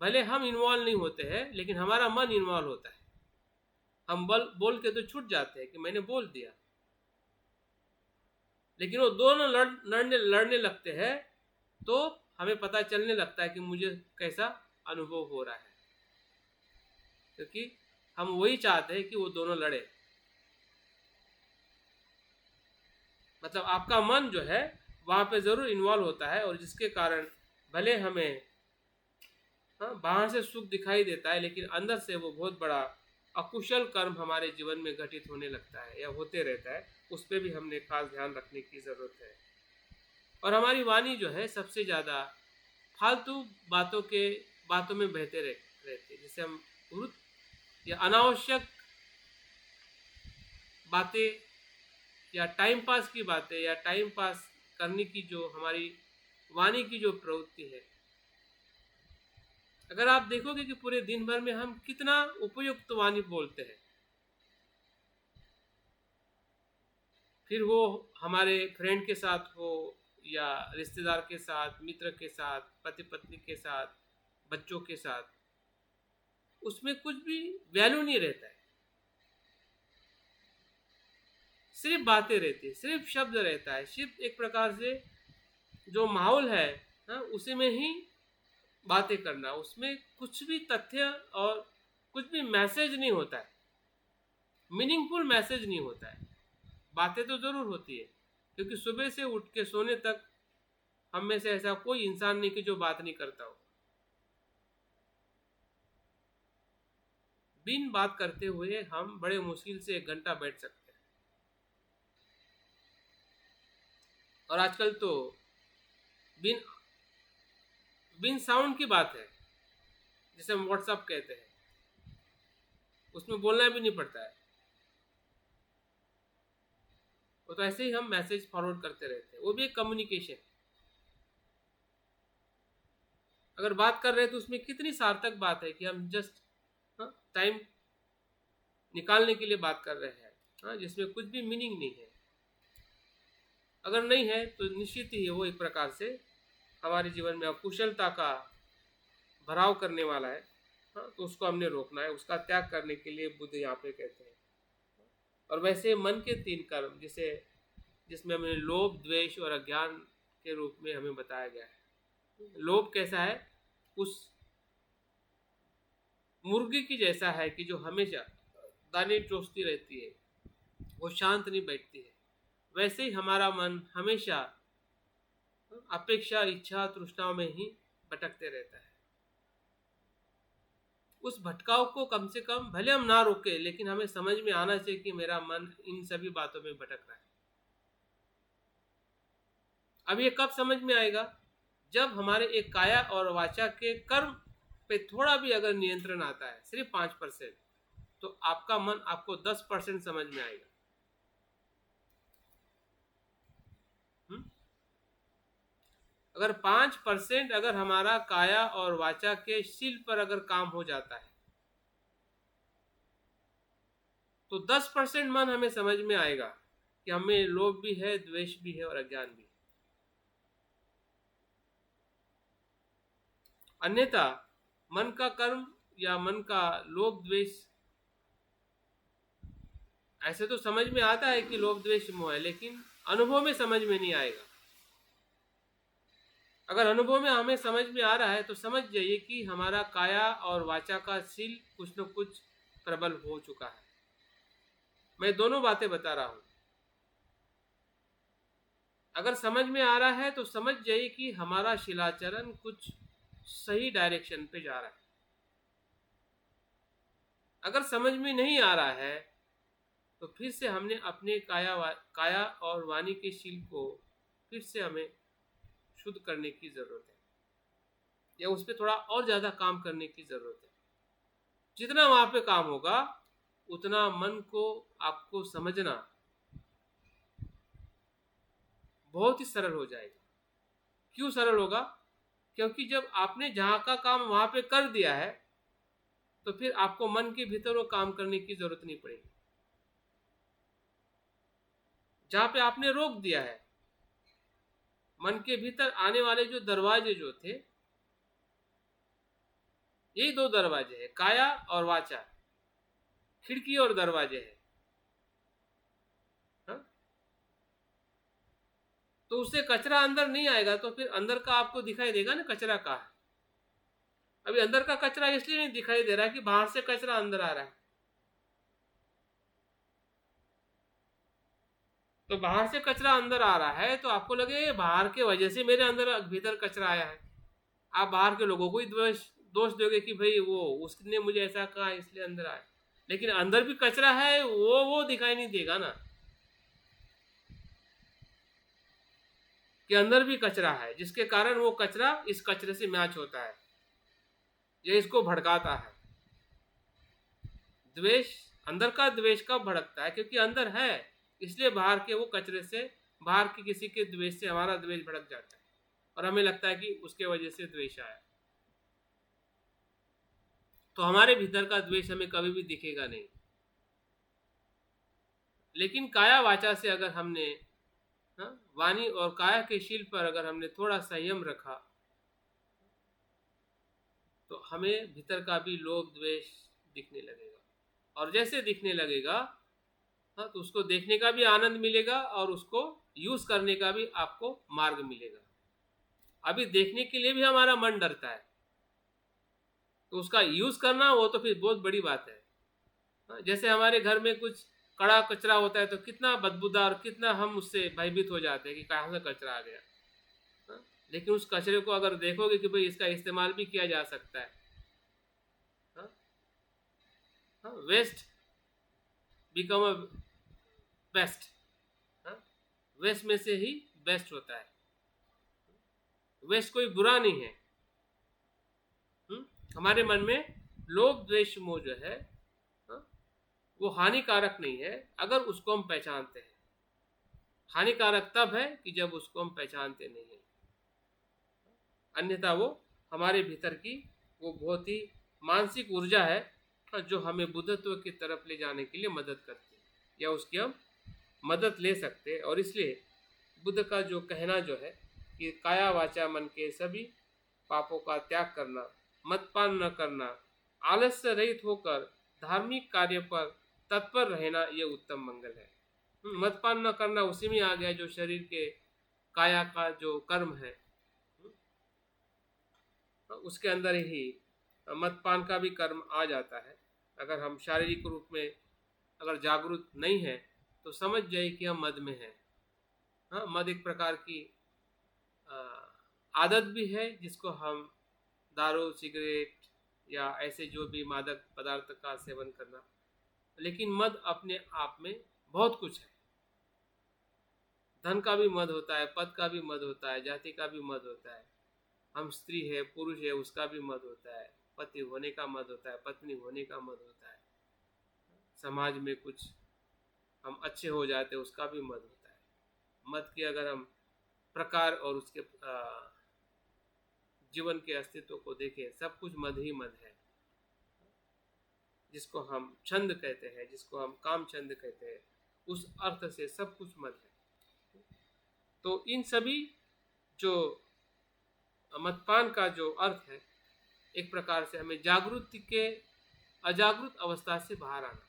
S1: भले हम इन्वॉल्व नहीं होते हैं लेकिन हमारा मन इन्वॉल्व होता है। हम बोल के तो छूट जाते हैं कि मैंने बोल दिया, लेकिन वो दोनों लड़ने लगते हैं, तो हमें पता चलने लगता है कि मुझे कैसा अनुभव हो रहा है, क्योंकि हम वही चाहते हैं कि वो दोनों लड़े। मतलब आपका मन जो है वहाँ पे ज़रूर इन्वॉल्व होता है, और जिसके कारण भले हमें, हाँ, बाहर से सुख दिखाई देता है लेकिन अंदर से वो बहुत बड़ा अकुशल कर्म हमारे जीवन में घटित होने लगता है या होते रहता है। उस पर भी हमने खास ध्यान रखने की ज़रूरत है। और हमारी वाणी जो है सबसे ज़्यादा फालतू बातों में बहते रहते हैं, जिसे हम या अनावश्यक बातें या टाइम पास की बातें या टाइम पास करने की जो हमारी वाणी की जो प्रवृत्ति है, अगर आप देखोगे कि पूरे दिन भर में हम कितना उपयुक्त वाणी बोलते हैं, फिर वो हमारे फ्रेंड के साथ हो या रिश्तेदार के साथ, मित्र के साथ, पति पत्नी के साथ, बच्चों के साथ, उसमें कुछ भी वैल्यू नहीं रहता है। सिर्फ बातें रहती है, सिर्फ शब्द रहता है, सिर्फ एक प्रकार से जो माहौल है, हाँ, उसी में ही बातें करना, उसमें कुछ भी तथ्य और कुछ भी मैसेज नहीं होता है, मीनिंगफुल मैसेज नहीं होता है। बातें तो ज़रूर होती है, क्योंकि सुबह से उठ के सोने तक हम में से ऐसा कोई इंसान नहीं कि जो बात नहीं करता हो। बिन बात करते हुए हम बड़े मुश्किल से 1 घंटा बैठ सकते हैं, और आजकल तो बिन बिन साउंड की बात है, जिसे हम व्हाट्सअप कहते हैं, उसमें बोलना भी नहीं पड़ता है, वो तो ऐसे ही हम मैसेज फॉरवर्ड करते रहते हैं, वो भी एक कम्युनिकेशन। अगर बात कर रहे हैं तो उसमें कितनी सार्थक बात है कि हम जस्ट टाइम निकालने के लिए बात कर रहे हैं, हाँ, जिसमें कुछ भी मीनिंग नहीं है। अगर नहीं है तो निश्चित ही वो एक प्रकार से हमारे जीवन में अकुशलता का भराव करने वाला है, हाँ, तो उसको हमने रोकना है, उसका त्याग करने के लिए बुद्ध यहाँ पे कहते हैं। और वैसे मन के 3 कर्म जिसमें हमें लोभ, द्वेष और अज्ञान के रूप में हमें बताया गया है। लोभ कैसा है? उस मुर्गी की जैसा है कि जो हमेशा दाने चोसती रहती है, वो शांत नहीं बैठती है। वैसे ही हमारा मन हमेशा अपेक्षा, इच्छा, तृष्णाओं में ही भटकते रहता है। उस भटकाव को कम से कम भले हम ना रोके, लेकिन हमें समझ में आना चाहिए कि मेरा मन इन सभी बातों में भटक रहा है। अब ये कब समझ में आएगा? जब हमारे एक काया और वाचा के कर्म पे थोड़ा भी अगर नियंत्रण आता है, सिर्फ 5%, तो आपका मन आपको 10% समझ में आएगा। अगर 5% अगर हमारा काया और वाचा के शील पर अगर काम हो जाता है, तो 10% मन हमें समझ में आएगा कि हमें लोभ भी है, द्वेष भी है और अज्ञान भी है। अन्यथा मन का कर्म या मन का लोभ द्वेष, ऐसे तो समझ में आता है कि लोभ द्वेष मोह है, लेकिन अनुभव में समझ में नहीं आएगा। अगर अनुभव में हमें समझ में आ रहा है तो समझ जाइए कि हमारा काया और वाचा का शील कुछ न कुछ प्रबल हो चुका है। मैं दोनों बातें बता रहा हूं। अगर समझ में आ रहा है तो समझ जाइए कि हमारा शिलाचरण कुछ सही डायरेक्शन पे जा रहा है। अगर समझ में नहीं आ रहा है तो फिर से हमने अपने काया और वाणी के शील को फिर से हमें शुद्ध करने की ज़रूरत है, या उस पर थोड़ा और ज़्यादा काम करने की ज़रूरत है। जितना वहाँ पे काम होगा उतना मन को आपको समझना बहुत ही सरल हो जाएगा। क्यों सरल होगा? क्योंकि जब आपने जहाँ का काम वहाँ पे कर दिया है तो फिर आपको मन के भीतर वो काम करने की जरूरत नहीं पड़ेगी। जहाँ पे आपने रोक दिया है, मन के भीतर आने वाले जो दरवाजे जो थे, यही दो दरवाजे हैं, काया और वाचा, खिड़की और दरवाजे हैं। हाँ? तो उससे कचरा अंदर नहीं आएगा, तो फिर अंदर का आपको दिखाई देगा ना कचरा का है। अभी अंदर का कचरा इसलिए नहीं दिखाई दे रहा है कि बाहर से कचरा अंदर आ रहा है। तो बाहर से कचरा अंदर आ रहा है तो आपको लगे बाहर के वजह से मेरे अंदर भीतर कचरा आया है। आप बाहर के लोगों को ही दोष दोगे कि भाई वो उसने मुझे ऐसा कहा इसलिए अंदर आया, लेकिन अंदर भी कचरा है, वो दिखाई नहीं देगा ना कि अंदर भी कचरा है, जिसके कारण वो कचरा इस कचरे से मैच होता है या इसको भड़काता है। द्वेष, अंदर का द्वेष कब भड़कता है? क्योंकि अंदर है, इसलिए बाहर के वो कचरे से, बाहर के किसी के द्वेष से हमारा द्वेष भड़क जाता है और हमें लगता है कि उसके वजह से द्वेष आया। तो हमारे भीतर का द्वेष हमें कभी भी दिखेगा नहीं। लेकिन काया वाचा से अगर हमने वाणी और काया के शील पर अगर हमने थोड़ा संयम रखा तो हमें भीतर का भी लोभ द्वेष दिखने लगेगा, और जैसे दिखने लगेगा तो उसको देखने का भी आनंद मिलेगा और उसको यूज करने का भी आपको मार्ग मिलेगा। अभी देखने के लिए भी हमारा मन डरता है, तो उसका यूज करना वो तो फिर बहुत बड़ी बात है। जैसे हमारे घर में कुछ कड़ा कचरा होता है तो कितना बदबूदार, कितना हम उससे भयभीत हो जाते हैं कि कहाँ से कचरा आ गया। लेकिन उस कचरे को अगर देखोगे कि भाई इसका इस्तेमाल भी किया जा सकता है, waste become a best, waste में से ही बेस्ट होता है। वेस्ट कोई बुरा नहीं है। हमारे मन में लोभ द्वेष मोह जो है वो हानिकारक नहीं है अगर उसको हम पहचानते हैं। हानिकारक तब है कि जब उसको हम पहचानते नहीं है, अन्यथा वो हमारे भीतर की वो बहुत ही मानसिक ऊर्जा है जो हमें बुद्धत्व की तरफ ले जाने के लिए मदद करती है या उसकी हम मदद ले सकते हैं। और इसलिए बुद्ध का जो कहना जो है कि काया वाचा मन के सभी पापों का त्याग करना, मदपान न करना, आलस्य रहित होकर धार्मिक कार्य पर तत्पर रहना, ये उत्तम मंगल है। मदपान न करना उसी में आ गया जो शरीर के काया का जो कर्म है उसके अंदर ही मदपान का भी कर्म आ जाता है। अगर हम शारीरिक रूप में अगर जागरूक नहीं है तो समझ जाए कि हम मद में हैं। मद एक प्रकार की आदत भी है जिसको हम दारू, सिगरेट या ऐसे जो भी मादक पदार्थ का सेवन करना, लेकिन मद अपने आप में बहुत कुछ है। धन का भी मद होता है, पद का भी मद होता है, जाति का भी मद होता है, हम स्त्री है पुरुष है उसका भी मद होता है, पति होने का मद होता है, पत्नी होने का मद होता है, समाज में कुछ हम अच्छे हो जाते हैं उसका भी मद होता है। मद के अगर हम प्रकार और उसके जीवन के अस्तित्व को देखें, सब कुछ मद ही मद है। जिसको हम छंद कहते हैं, जिसको हम काम छंद कहते हैं, उस अर्थ से सब कुछ मद है। तो इन सभी जो मदपान का जो अर्थ है, एक प्रकार से हमें जागृति के अजागृत अवस्था से बाहर आना।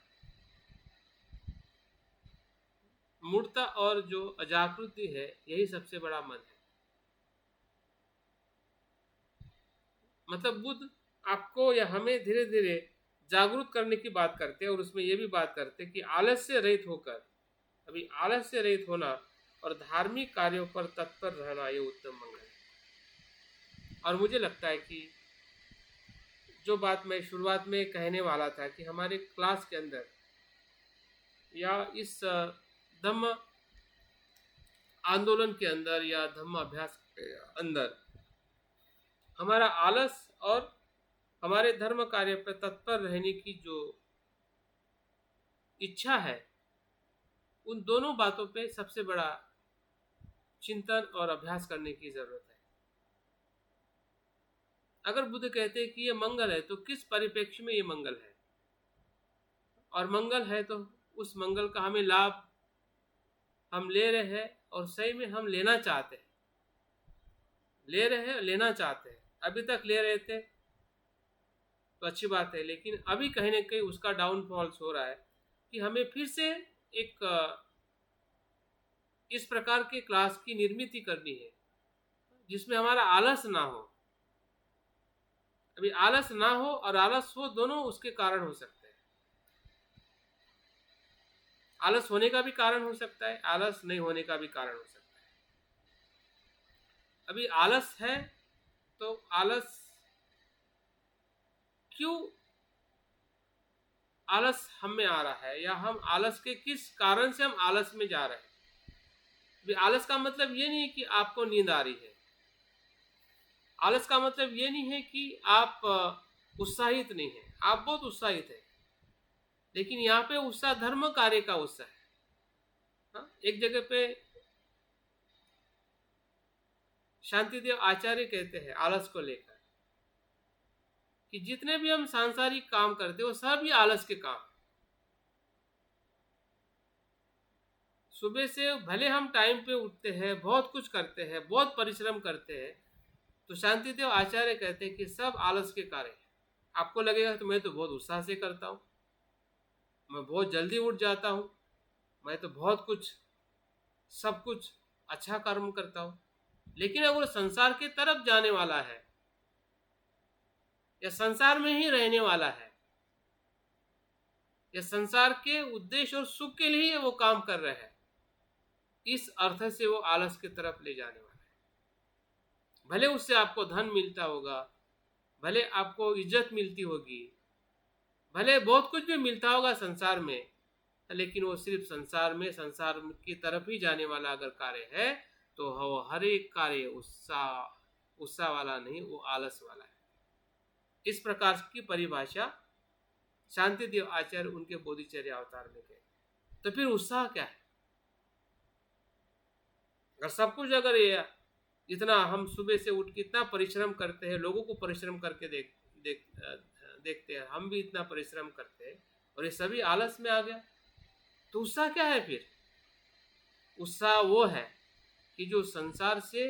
S1: मूर्ता और जो अजागृति है यही सबसे बड़ा मद है। मतलब बुद्ध आपको या हमें धीरे धीरे जागरूक करने की बात करते हैं और उसमें यह भी बात करते हैं कि आलस्य रहित होकर, अभी आलस्य रहित होना और धार्मिक कार्यों पर तत्पर रहना ये उत्तम मंगल है। और मुझे लगता है कि जो बात मैं शुरुआत में कहने वाला था कि हमारे क्लास के अंदर या इस धम्म आंदोलन के अंदर या धम्म अभ्यास के अंदर हमारा आलस और हमारे धर्म कार्य पर तत्पर रहने की जो इच्छा है, उन दोनों बातों पे सबसे बड़ा चिंतन और अभ्यास करने की जरूरत है। अगर बुद्ध कहते हैं कि ये मंगल है तो किस परिप्रेक्ष्य में ये मंगल है, और मंगल है तो उस मंगल का हमें लाभ हम ले रहे हैं और सही में हम लेना चाहते हैं, ले रहे हैं, लेना चाहते हैं। अभी तक ले रहे थे तो अच्छी बात है, लेकिन अभी कहीं ना कहीं उसका डाउनफॉल्स हो रहा है कि हमें फिर से एक इस प्रकार के क्लास की निर्मित करनी है जिसमें हमारा आलस ना हो। अभी आलस ना हो और आलस हो, दोनों उसके कारण हो सकते हैं। आलस होने का भी कारण हो सकता है, आलस नहीं होने का भी कारण हो सकता है। अभी आलस है तो आलस क्यों आलस हम में आ रहा है, या हम आलस के किस कारण से हम आलस में जा रहे हैं। अभी आलस का मतलब ये नहीं है कि आपको नींद आ रही है, आलस का मतलब ये नहीं है कि आप उत्साहित नहीं है, आप बहुत उत्साहित है, लेकिन यहाँ पे उत्साह धर्म कार्य का उत्साह है। हाँ? एक जगह पे शांतिदेव आचार्य कहते हैं आलस को लेकर कि जितने भी हम सांसारिक काम करते हैं वो सब ही आलस के काम। सुबह से भले हम टाइम पे उठते हैं, बहुत कुछ करते हैं, बहुत परिश्रम करते हैं, तो शांतिदेव आचार्य कहते हैं कि सब आलस के कार्य है। आपको लगेगा तो मैं तो बहुत उत्साह से करता हूँ, मैं बहुत जल्दी उठ जाता हूँ, मैं तो बहुत कुछ सब कुछ अच्छा कर्म करता हूँ, लेकिन अगर संसार के तरफ जाने वाला है या संसार में ही रहने वाला है या संसार के उद्देश्य और सुख के लिए वो काम कर रहे हैं, इस अर्थ से वो आलस की तरफ ले जाने वाला है। भले उससे आपको धन मिलता होगा, भले आपको इज्जत मिलती होगी, भले बहुत कुछ भी मिलता होगा संसार में, लेकिन वो सिर्फ संसार की तरफ ही जाने वाला अगर कार्य है तो वो हर एक कार्य उत्साह वाला नहीं, वो आलस वाला है। इस प्रकार की परिभाषा शांतिदेव आचार्य उनके बोधिचर्या अवतार में कहते। तो फिर उत्साह क्या है? अगर सब कुछ, अगर ये इतना हम सुबह से उठ के इतना परिश्रम करते हैं, लोगों को परिश्रम करके देखते हैं, हम भी इतना परिश्रम करते हैं और ये सभी आलस में आ गया, तो उत्साह क्या है फिर? उत्साह वो है कि जो संसार से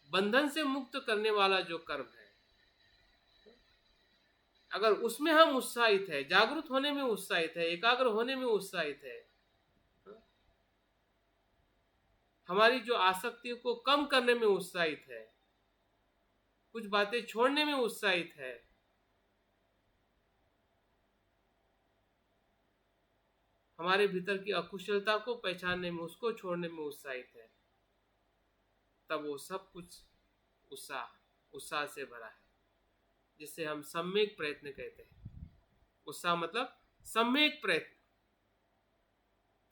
S1: बंधन से मुक्त करने वाला जो कर्म है, अगर उसमें हम उत्साहित है, जागरूक होने में उत्साहित है, एकाग्र होने में उत्साहित है, हमारी जो आसक्तियों को कम करने में उत्साहित है, कुछ बातें छोड़ने में उत्साहित है, हमारे भीतर की अकुशलता को पहचानने में, उसको छोड़ने में उत्साहित है, तब वो सब कुछ उत्साह से भरा है, जिससे हम सम्यक प्रयत्न कहते हैं। उत्साह मतलब सम्यक प्रयत्न।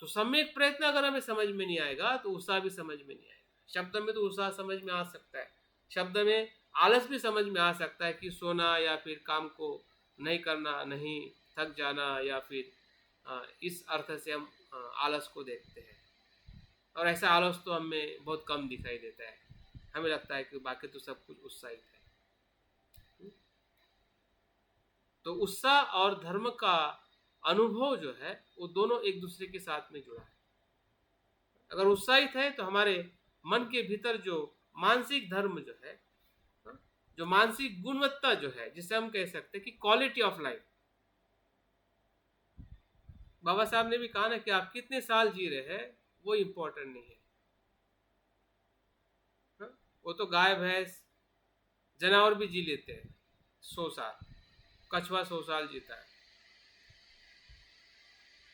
S1: तो सम्यक प्रयत्न अगर हमें समझ में नहीं आएगा तो उत्साह भी समझ में नहीं आएगा। शब्द में तो उत्साह समझ में आ सकता है, शब्द में आलस भी समझ में आ सकता है कि सोना या फिर काम को नहीं करना, नहीं थक जाना, या फिर इस अर्थ से हम आलस को देखते हैं। और ऐसा आलस तो हमें बहुत कम दिखाई देता है, हमें लगता है कि बाकी तो सब कुछ उत्साहित है। तो उत्साह और धर्म का अनुभव जो है वो दोनों एक दूसरे के साथ में जुड़ा है। अगर उत्साहित है तो हमारे मन के भीतर जो मानसिक धर्म जो है, जो मानसिक गुणवत्ता जो है, जिसे हम कह सकते हैं कि क्वालिटी ऑफ लाइफ। बाबा साहब ने भी कहा ना कि आप कितने साल जी रहे हैं वो इम्पोर्टेंट नहीं है। वो तो गाय भैंस जानवर भी जी लेते हैं 100 साल, कछुआ 100 साल जीता है,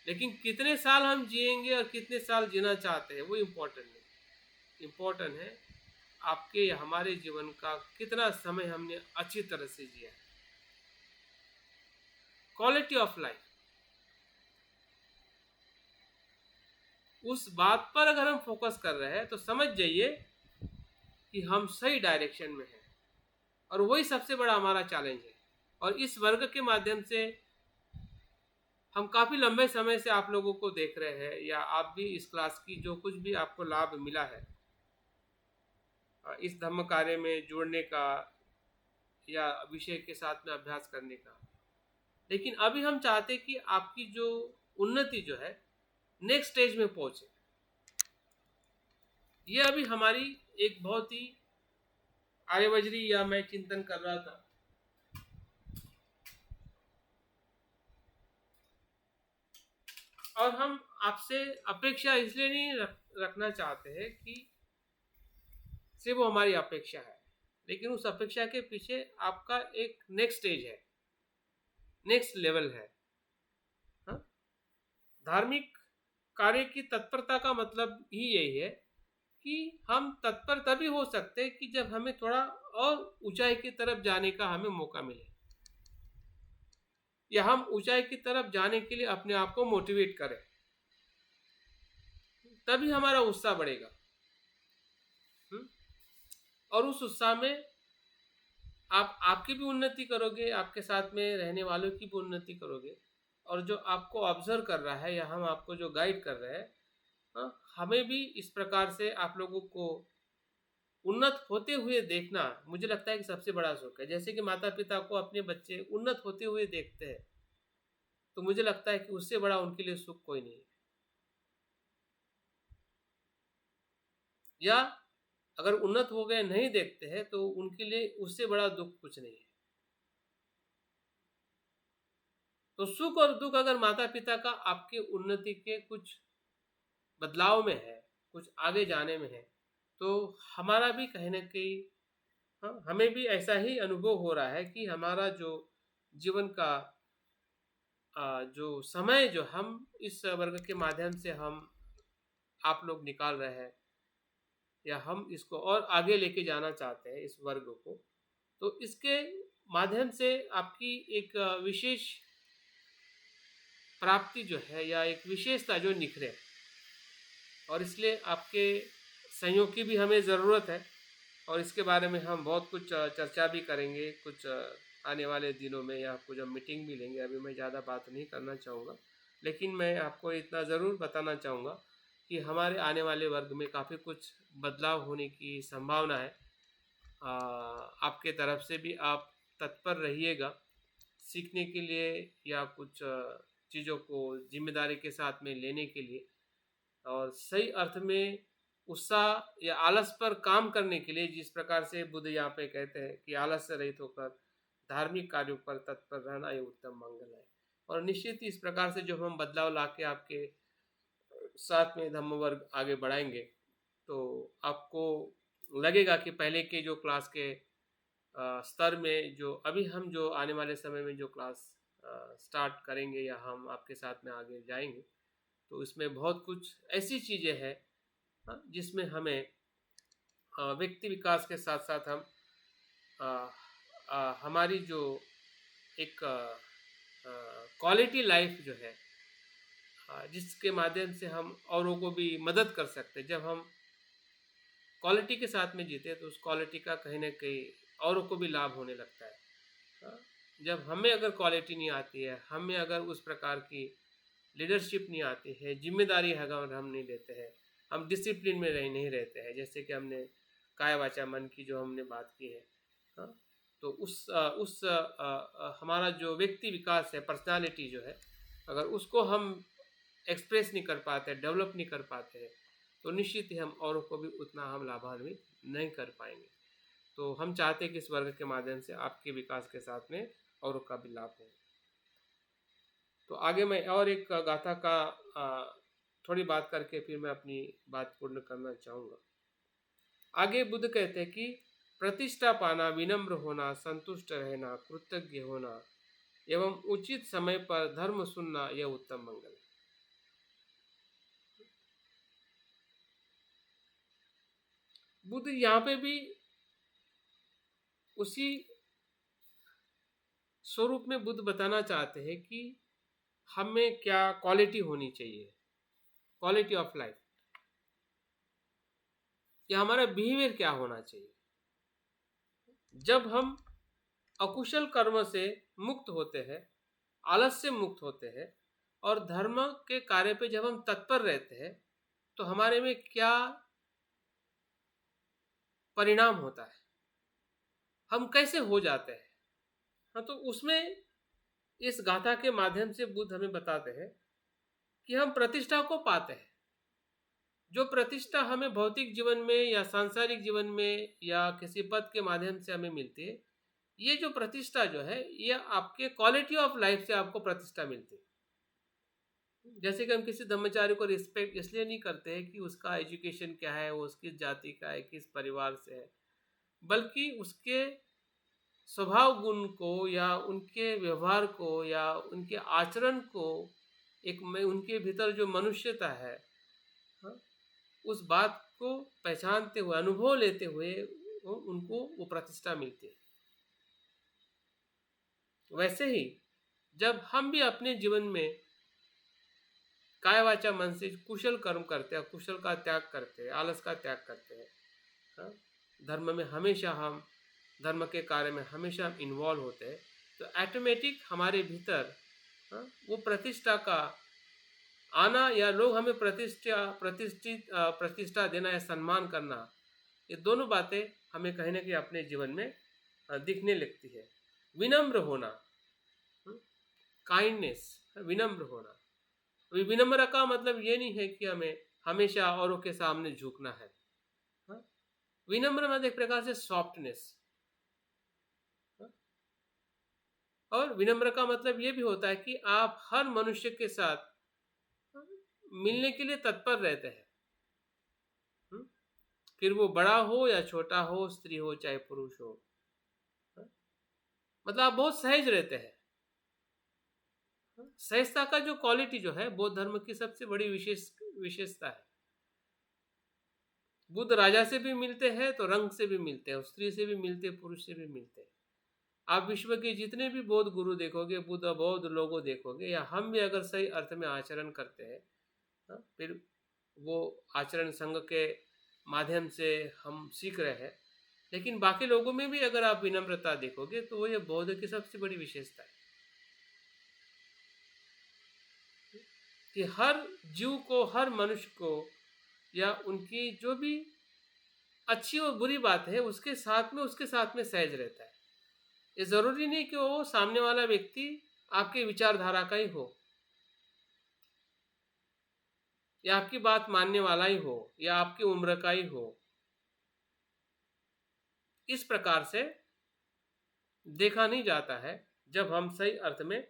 S1: लेकिन कितने साल हम जिएंगे और कितने साल जीना चाहते हैं वो इम्पोर्टेंट नहीं। इम्पोर्टेंट है आपके या हमारे जीवन का कितना समय हमने अच्छी तरह से जिया, क्वालिटी ऑफ लाइफ। उस बात पर अगर हम फोकस कर रहे हैं तो समझ जाइए कि हम सही डायरेक्शन में हैं, और वही सबसे बड़ा हमारा चैलेंज है। और इस वर्ग के माध्यम से हम काफ़ी लंबे समय से आप लोगों को देख रहे हैं, या आप भी इस क्लास की जो कुछ भी आपको लाभ मिला है, इस धम्म कार्य में जुड़ने का, या विषय के साथ में अभ्यास करने का। लेकिन अभी हम चाहते कि आपकी जो उन्नति जो है नेक्स्ट स्टेज में पहुंचे। ये अभी हमारी एक बहुत ही आर्यवज्री या मैं चिंतन कर रहा था, और हम आपसे अपेक्षा इसलिए नहीं रखना चाहते हैं कि सिर्फ वो हमारी अपेक्षा है, लेकिन उस अपेक्षा के पीछे आपका एक नेक्स्ट स्टेज है, नेक्स्ट लेवल है। हाँ? धार्मिक कार्य की तत्परता का मतलब ही यही है कि हम तत्पर तभी हो सकते हैं कि जब हमें थोड़ा और ऊंचाई की तरफ जाने का हमें मौका मिले, या हम ऊंचाई की तरफ जाने के लिए अपने आप को मोटिवेट करें, तभी हमारा उत्साह बढ़ेगा। और उस उत्साह में आप आपकी भी उन्नति करोगे, आपके साथ में रहने वालों की भी उन्नति करोगे, और जो आपको ऑब्जर्व कर रहा है या हम आपको जो गाइड कर रहे हैं, हमें भी इस प्रकार से आप लोगों को उन्नत होते हुए देखना मुझे लगता है कि सबसे बड़ा सुख है। जैसे कि माता पिता को अपने बच्चे उन्नत होते हुए देखते हैं, तो मुझे लगता है कि उससे बड़ा उनके लिए सुख कोई नहीं है। या अगर उन्नत हो गए नहीं देखते हैं तो उनके लिए उससे बड़ा दुख कुछ नहीं है। तो सुख और दुख अगर माता पिता का आपके उन्नति के कुछ बदलाव में है, कुछ आगे जाने में है, तो हमारा भी कहीं ना कहीं, हाँ, हमें भी ऐसा ही अनुभव हो रहा है कि हमारा जो जीवन का जो समय जो हम इस वर्ग के माध्यम से हम आप लोग निकाल रहे हैं, या हम इसको और आगे लेके जाना चाहते हैं इस वर्ग को, तो इसके माध्यम से आपकी एक विशेष प्राप्ति जो है या एक विशेषता जो निखरे, और इसलिए आपके सहयोग की भी हमें ज़रूरत है। और इसके बारे में हम बहुत कुछ चर्चा भी करेंगे कुछ आने वाले दिनों में, या आपको जब मीटिंग भी लेंगे। अभी मैं ज़्यादा बात नहीं करना चाहूँगा, लेकिन मैं आपको इतना ज़रूर बताना चाहूँगा कि हमारे आने वाले वर्ग में काफ़ी कुछ बदलाव होने की संभावना है। आपके तरफ से भी आप तत्पर रहिएगा सीखने के लिए, या कुछ चीज़ों को जिम्मेदारी के साथ में लेने के लिए, और सही अर्थ में उत्साह या आलस पर काम करने के लिए। जिस प्रकार से बुद्ध यहाँ पे कहते हैं कि आलस से रहित होकर धार्मिक कार्यों पर तत्पर रहना ये उत्तम मंगल है। और निश्चित ही इस प्रकार से जब हम बदलाव लाके आपके साथ में धम्म वर्ग आगे बढ़ाएंगे, तो आपको लगेगा कि पहले के जो क्लास के स्तर में, जो अभी हम जो आने वाले समय में जो क्लास स्टार्ट करेंगे या हम आपके साथ में आगे जाएंगे, तो इसमें बहुत कुछ ऐसी चीज़ें हैं जिसमें हमें व्यक्ति विकास के साथ साथ हम हमारी जो एक क्वालिटी लाइफ जो है, जिसके माध्यम से हम औरों को भी मदद कर सकते हैं। जब हम क्वालिटी के साथ में जीते तो उस क्वालिटी का कहीं ना कहीं औरों को भी लाभ होने लगता है। जब हमें अगर क्वालिटी नहीं आती है, हमें अगर उस प्रकार की लीडरशिप नहीं आती है, जिम्मेदारी अगर हम नहीं लेते हैं, हम डिसिप्लिन में नहीं रहते हैं, जैसे कि हमने काय वाचा मन की जो हमने बात की है, तो उस हमारा जो व्यक्ति विकास है, पर्सनालिटी जो है, अगर उसको हम एक्सप्रेस नहीं कर पाते, डेवलप नहीं कर पाते हैं, तो निश्चित ही हम औरों को भी उतना हम लाभान्वित नहीं कर पाएंगे। तो हम चाहते हैं कि इस वर्ग के माध्यम से आपके विकास के साथ में औरों का भी लाभ हो। तो आगे मैं और एक गाथा का थोड़ी बात करके फिर मैं अपनी बात पूर्ण करना चाहूँगा। आगे बुद्ध कहते हैं कि प्रतिष्ठा पाना, विनम्र होना, संतुष्ट रहना, कृतज्ञ होना एवं उचित समय पर धर्म सुनना यह उत्तम मंगल है। बुद्ध यहाँ पे भी उसी स्वरूप में बुद्ध बताना चाहते हैं कि हमें क्या क्वालिटी होनी चाहिए, क्वालिटी ऑफ लाइफ, या हमारा बिहेवियर क्या होना चाहिए। जब हम अकुशल कर्म से मुक्त होते हैं, आलस से मुक्त होते हैं, और धर्म के कार्य पे जब हम तत्पर रहते हैं, तो हमारे में क्या परिणाम होता है। हम कैसे हो जाते हैं। हाँ, तो उसमें इस गाथा के माध्यम से बुद्ध हमें बताते हैं कि हम प्रतिष्ठा को पाते हैं। जो प्रतिष्ठा हमें भौतिक जीवन में या सांसारिक जीवन में या किसी पद के माध्यम से हमें मिलती है, ये जो प्रतिष्ठा जो है ये आपके क्वालिटी ऑफ लाइफ से आपको प्रतिष्ठा मिलती है। जैसे कि हम किसी ब्रह्मचारी को रिस्पेक्ट इसलिए नहीं करते हैं कि उसका एजुकेशन क्या है, वो किस जाति का है, किस परिवार से है, बल्कि उसके स्वभाव गुण को या उनके व्यवहार को या उनके आचरण को, एक में उनके भीतर जो मनुष्यता है, हाँ, उस बात को पहचानते हुए, अनुभव लेते हुए उनको वो प्रतिष्ठा मिलती है। वैसे ही जब हम भी अपने जीवन में काय वाचा मन से कुशल कर्म करते हैं, कुशल का त्याग करते हैं, आलस का त्याग करते हैं, हाँ, धर्म में हमेशा हम, धर्म के कार्य में हमेशा हम इन्वॉल्व होते हैं, तो ऑटोमेटिक हमारे भीतर, हाँ, वो प्रतिष्ठा का आना या लोग हमें प्रतिष्ठा देना या सम्मान करना, ये दोनों बातें हमें कहीं ना कहीं अपने जीवन में दिखने लगती है। विनम्र होना, काइंडनेस, विनम्र होना। अभी विनम्र का मतलब ये नहीं है कि हमें हमेशा औरों के सामने झुकना है। हाँ? विनम्र मतलब एक प्रकार से सॉफ्टनेस। हाँ? और विनम्र का मतलब ये भी होता है कि आप हर मनुष्य के साथ मिलने के लिए तत्पर रहते हैं। फिर वो बड़ा हो या छोटा हो, स्त्री हो चाहे पुरुष हो, मतलब आप बहुत सहज रहते हैं। सहजता का जो क्वालिटी जो है बौद्ध धर्म की सबसे बड़ी विशेषता है। बुद्ध राजा से भी मिलते हैं तो रंग से भी मिलते हैं, स्त्री से भी मिलते हैं, पुरुष से भी मिलते हैं। आप विश्व के जितने भी बौद्ध गुरु देखोगे, बुद्ध बौद्ध लोगों देखोगे, या हम भी अगर सही अर्थ में आचरण करते हैं, फिर वो आचरण संघ के माध्यम से हम सीख रहे हैं, लेकिन बाकी लोगों में भी अगर आप विनम्रता देखोगे तो वो ये बौद्ध की सबसे बड़ी विशेषता है कि हर जीव को, हर मनुष्य को, या उनकी जो भी अच्छी और बुरी बात है उसके साथ में सहज रहता है। ये जरूरी नहीं कि वो सामने वाला व्यक्ति आपके विचारधारा का ही हो, या आपकी बात मानने वाला ही हो, या आपकी उम्र का ही हो। इस प्रकार से देखा नहीं जाता है जब हम सही अर्थ में,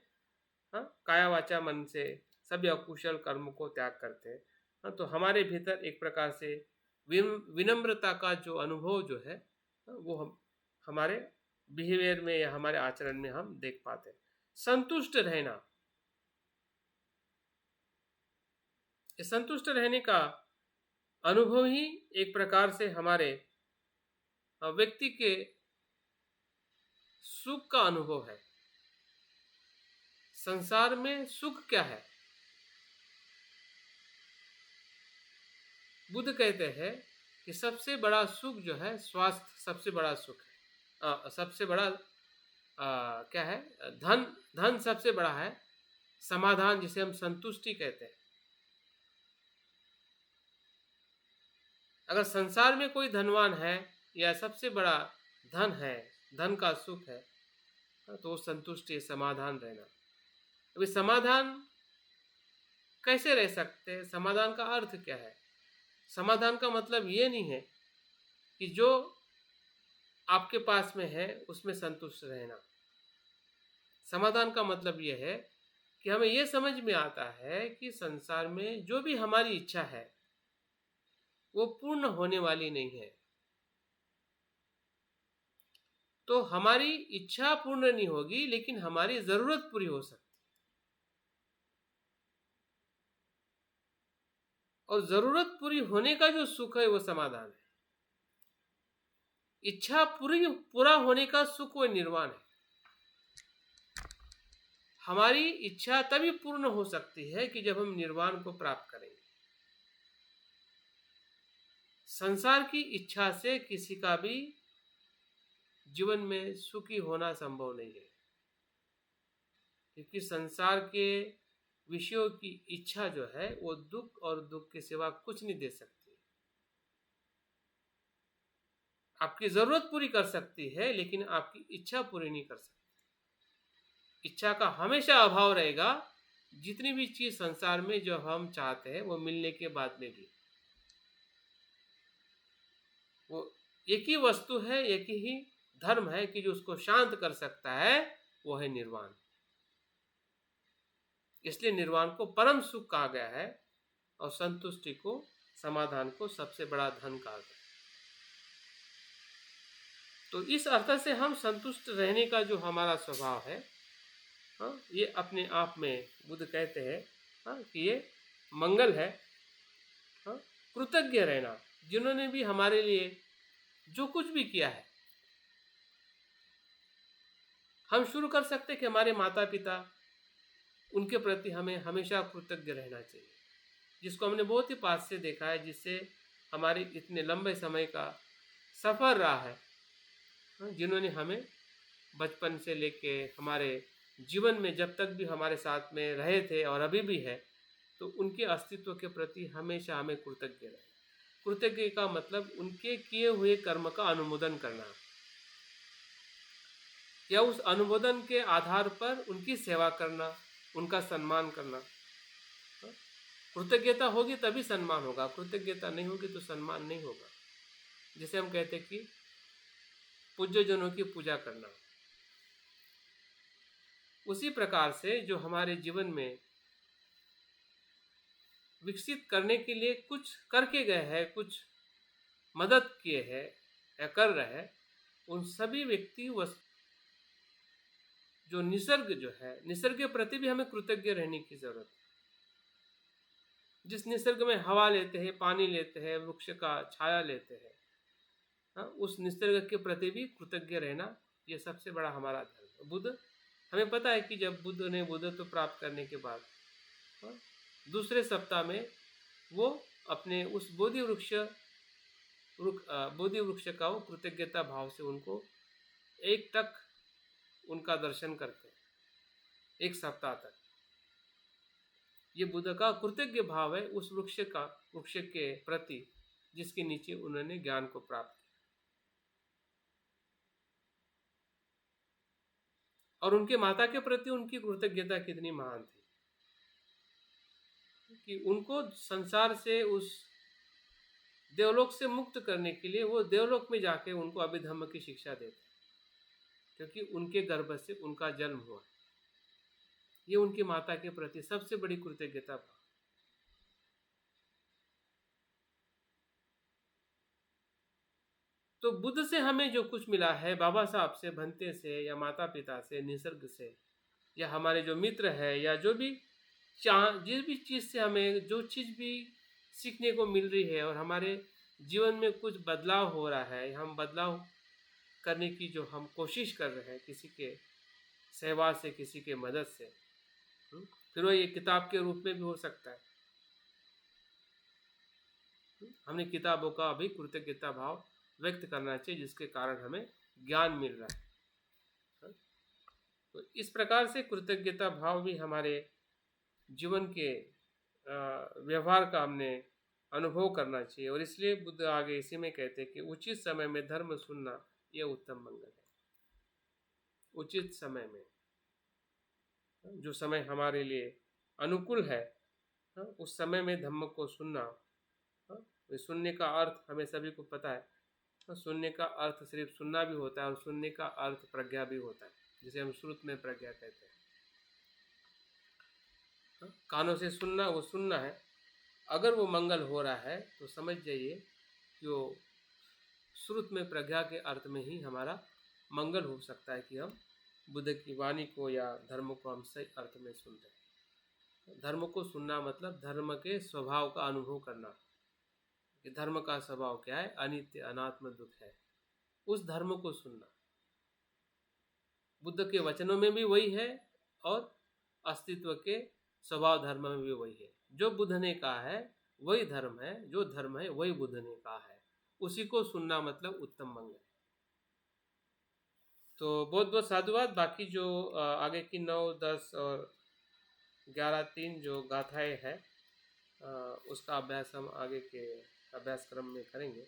S1: हाँ, काया वाचा मन से सभी अकुशल कर्म को त्याग करते हैं, हाँ, तो हमारे भीतर एक प्रकार से विनम्रता का जो अनुभव जो है, वो हम हमारे बिहेवियर में या हमारे आचरण में हम देख पाते हैं। संतुष्ट रहना, संतुष्ट रहने का अनुभव ही एक प्रकार से हमारे व्यक्ति के सुख का अनुभव है। संसार में सुख क्या है? बुद्ध कहते हैं कि सबसे बड़ा सुख जो है स्वास्थ्य, सबसे बड़ा सुख है। सबसे बड़ा क्या है? धन, धन सबसे बड़ा है। समाधान, जिसे हम संतुष्टि कहते हैं। अगर संसार में कोई धनवान है या सबसे बड़ा धन है, धन का सुख है, तो संतुष्टि, समाधान रहना। अभी समाधान कैसे रह सकते हैं? समाधान का अर्थ क्या है? समाधान का मतलब ये नहीं है कि जो आपके पास में है उसमें संतुष्ट रहना। समाधान का मतलब ये है कि हमें ये समझ में आता है कि संसार में जो भी हमारी इच्छा है वो पूर्ण होने वाली नहीं है। तो हमारी इच्छा पूर्ण नहीं होगी, लेकिन हमारी जरूरत पूरी हो सकती है। और जरूरत पूरी होने का जो सुख है वो समाधान है। इच्छा पूरा होने का सुख वो निर्वाण है। हमारी इच्छा तभी पूर्ण हो सकती है कि जब हम निर्वाण को प्राप्त करेंगे। संसार की इच्छा से किसी का भी जीवन में सुखी होना संभव नहीं है, क्योंकि संसार के विषयों की इच्छा जो है वो दुख और दुख के सिवा कुछ नहीं दे सकती। आपकी ज़रूरत पूरी कर सकती है, लेकिन आपकी इच्छा पूरी नहीं कर सकती। इच्छा का हमेशा अभाव रहेगा, जितनी भी चीज़ संसार में जो हम चाहते हैं वो मिलने के बाद में भी। वो एक ही वस्तु है, एक ही धर्म है कि जो उसको शांत कर सकता है, वो है निर्वाण। इसलिए निर्वाण को परम सुख कहा गया है और संतुष्टि को, समाधान को सबसे बड़ा धन कहा गया। तो इस अर्थ से हम संतुष्ट रहने का जो हमारा स्वभाव है, हाँ, ये अपने आप में बुद्ध कहते हैं, हाँ, कि ये मंगल है। हाँ, कृतज्ञ रहना, जिन्होंने भी हमारे लिए जो कुछ भी किया है। हम शुरू कर सकते कि हमारे माता पिता, उनके प्रति हमें हमेशा कृतज्ञ रहना चाहिए, जिसको हमने बहुत ही पास से देखा है, जिससे हमारे इतने लंबे समय का सफ़र रहा है, जिन्होंने हमें बचपन से लेके हमारे जीवन में जब तक भी हमारे साथ में रहे थे और अभी भी है, तो उनके अस्तित्व के प्रति हमेशा हमें कृतज्ञ रहे। कृतज्ञ का मतलब उनके किए हुए कर्म का अनुमोदन करना, या उस अनुमोदन के आधार पर उनकी सेवा करना, उनका सम्मान करना। कृतज्ञता होगी तभी सम्मान होगा, कृतज्ञता नहीं होगी तो सम्मान नहीं होगा। जैसे हम कहते हैं कि पूज्यजनों की पूजा करना, उसी प्रकार से जो हमारे जीवन में विकसित करने के लिए कुछ करके गए हैं, कुछ मदद किए हैं या कर रहे हैं, उन सभी व्यक्ति जो निसर्ग जो है, निसर्ग के प्रति भी हमें कृतज्ञ रहने की जरूरत है। जिस निसर्ग में हवा लेते हैं, पानी लेते हैं, वृक्ष का छाया लेते हैं, हाँ, उस निसर्ग के प्रति भी कृतज्ञ रहना, ये सबसे बड़ा हमारा धर्म है। बुद्ध, हमें पता है कि जब बुद्ध ने बुद्धत्व प्राप्त करने के बाद, हाँ, दूसरे सप्ताह में वो अपने उस बोधि वृक्ष का वो कृतज्ञता भाव से उनको एक तक उनका दर्शन करते हैं, एक सप्ताह तक। ये बुद्ध का कृतज्ञ भाव है उस वृक्ष के प्रति, जिसके नीचे उन्होंने ज्ञान को प्राप्त किया। और उनके माता के प्रति उनकी कृतज्ञता कितनी महान थी कि उनको संसार से, उस देवलोक से मुक्त करने के लिए वो देवलोक में जाके उनको अभिधम्म की शिक्षा देते, क्योंकि उनके गर्भ से उनका जन्म हुआ। ये उनकी माता के प्रति सबसे बड़ी कृतज्ञता भाव। तो बुद्ध से हमें जो कुछ मिला है, बाबा साहब से, भंते से, या माता पिता से, निसर्ग से, या हमारे जो मित्र है, या जो भी जिस भी चीज़ से हमें जो चीज़ भी सीखने को मिल रही है, और हमारे जीवन में कुछ बदलाव हो रहा है, हम बदलाव करने की जो हम कोशिश कर रहे हैं, किसी के सेवा से, किसी के मदद से, फिर वो ये किताब के रूप में भी हो सकता है। हमने किताबों का अभी कृतज्ञता भाव व्यक्त करना चाहिए, जिसके कारण हमें ज्ञान मिल रहा है। तो इस प्रकार से कृतज्ञता भाव भी हमारे जीवन के व्यवहार का हमने अनुभव करना चाहिए। और इसलिए बुद्ध आगे इसी में कहते हैं कि उचित समय में धर्म सुनना यह उत्तम मंगल है। उचित समय में, जो समय हमारे लिए अनुकूल है, उस समय में धम्म को सुनना। सुनने का अर्थ हमें सभी को पता है, सुनने का अर्थ सिर्फ सुनना भी होता है, और सुनने का अर्थ प्रज्ञा भी होता है, जिसे हम श्रुत में प्रज्ञा कहते हैं। कानों से सुनना, वो सुनना है। अगर वो मंगल हो रहा है तो समझ जाइए कि वो श्रुत में प्रज्ञा के अर्थ में ही हमारा मंगल हो सकता है, कि हम बुद्ध की वाणी को या धर्म को हम सही अर्थ में सुन रहे हैं। धर्म को सुनना मतलब धर्म के स्वभाव का अनुभव करना, कि धर्म का स्वभाव क्या है, अनित्य, अनात्म, दुख है। उस धर्म को सुनना बुद्ध के वचनों में भी वही है, और अस्तित्व के स्वभाव धर्म में भी वही है। जो बुद्ध ने कहा है वही धर्म है, जो धर्म है वही बुद्ध ने कहा है, उसी को सुनना मतलब उत्तम मंगल। तो बहुत बहुत साधुवाद। बाकी जो आगे की 9, 10 और 11, 3 जो गाथाएं हैं, उसका अभ्यास हम आगे के अभ्यासक्रम में करेंगे।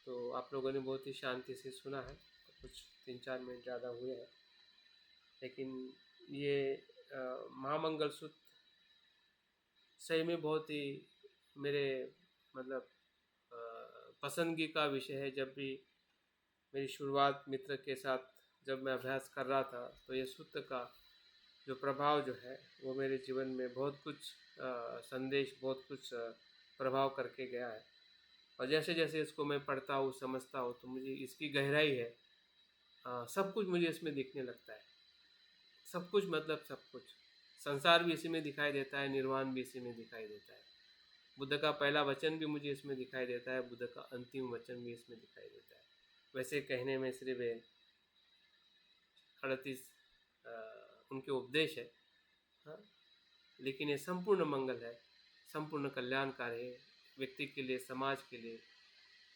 S1: तो आप लोगों ने बहुत ही शांति से सुना है, कुछ 3-4 मिनट ज़्यादा हुए हैं, लेकिन ये महामंगल सूत्र सही में बहुत ही मेरे मतलब पसंदगी का विषय है। जब भी मेरी शुरुआत मित्र के साथ जब मैं अभ्यास कर रहा था, तो ये सूत्र का जो प्रभाव जो है वो मेरे जीवन में बहुत कुछ संदेश, बहुत कुछ प्रभाव करके गया है। और जैसे जैसे इसको मैं पढ़ता हूँ, समझता हूँ, तो मुझे इसकी गहराई है, सब कुछ मुझे इसमें दिखने लगता है। सब कुछ मतलब सब कुछ, संसार भी इसी में दिखाई देता है, निर्वाण भी इसी में दिखाई देता है। बुद्ध का पहला वचन भी मुझे इसमें दिखाई देता है, बुद्ध का अंतिम वचन भी इसमें दिखाई देता है। वैसे कहने में सिर्फ 38 उनके उपदेश है, हाँ, लेकिन ये संपूर्ण मंगल है, संपूर्ण कल्याणकारी है, व्यक्ति के लिए, समाज के लिए,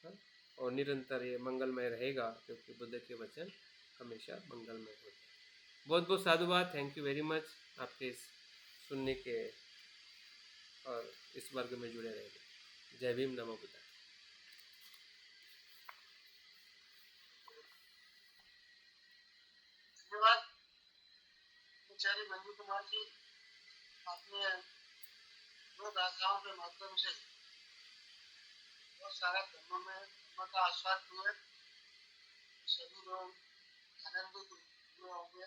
S1: हाँ, और निरंतर ये मंगलमय रहेगा, क्योंकि बुद्ध के वचन हमेशा मंगलमय होते हैं। बहुत बहुत साधुवाद, थैंक यू वेरी मच आपके इस सुनने के और इस वर्ग में जुड़े रहने। जय भीम, नमो बुद्धाय।
S2: धन्यवाद आचार्य मंजू कुमार जी, आपने दो गाथाओं के माध्यम से बहुत सारा धर्मों में धर्म का आस्वाद किया। सभी लोग आनंदित हुए होंगे।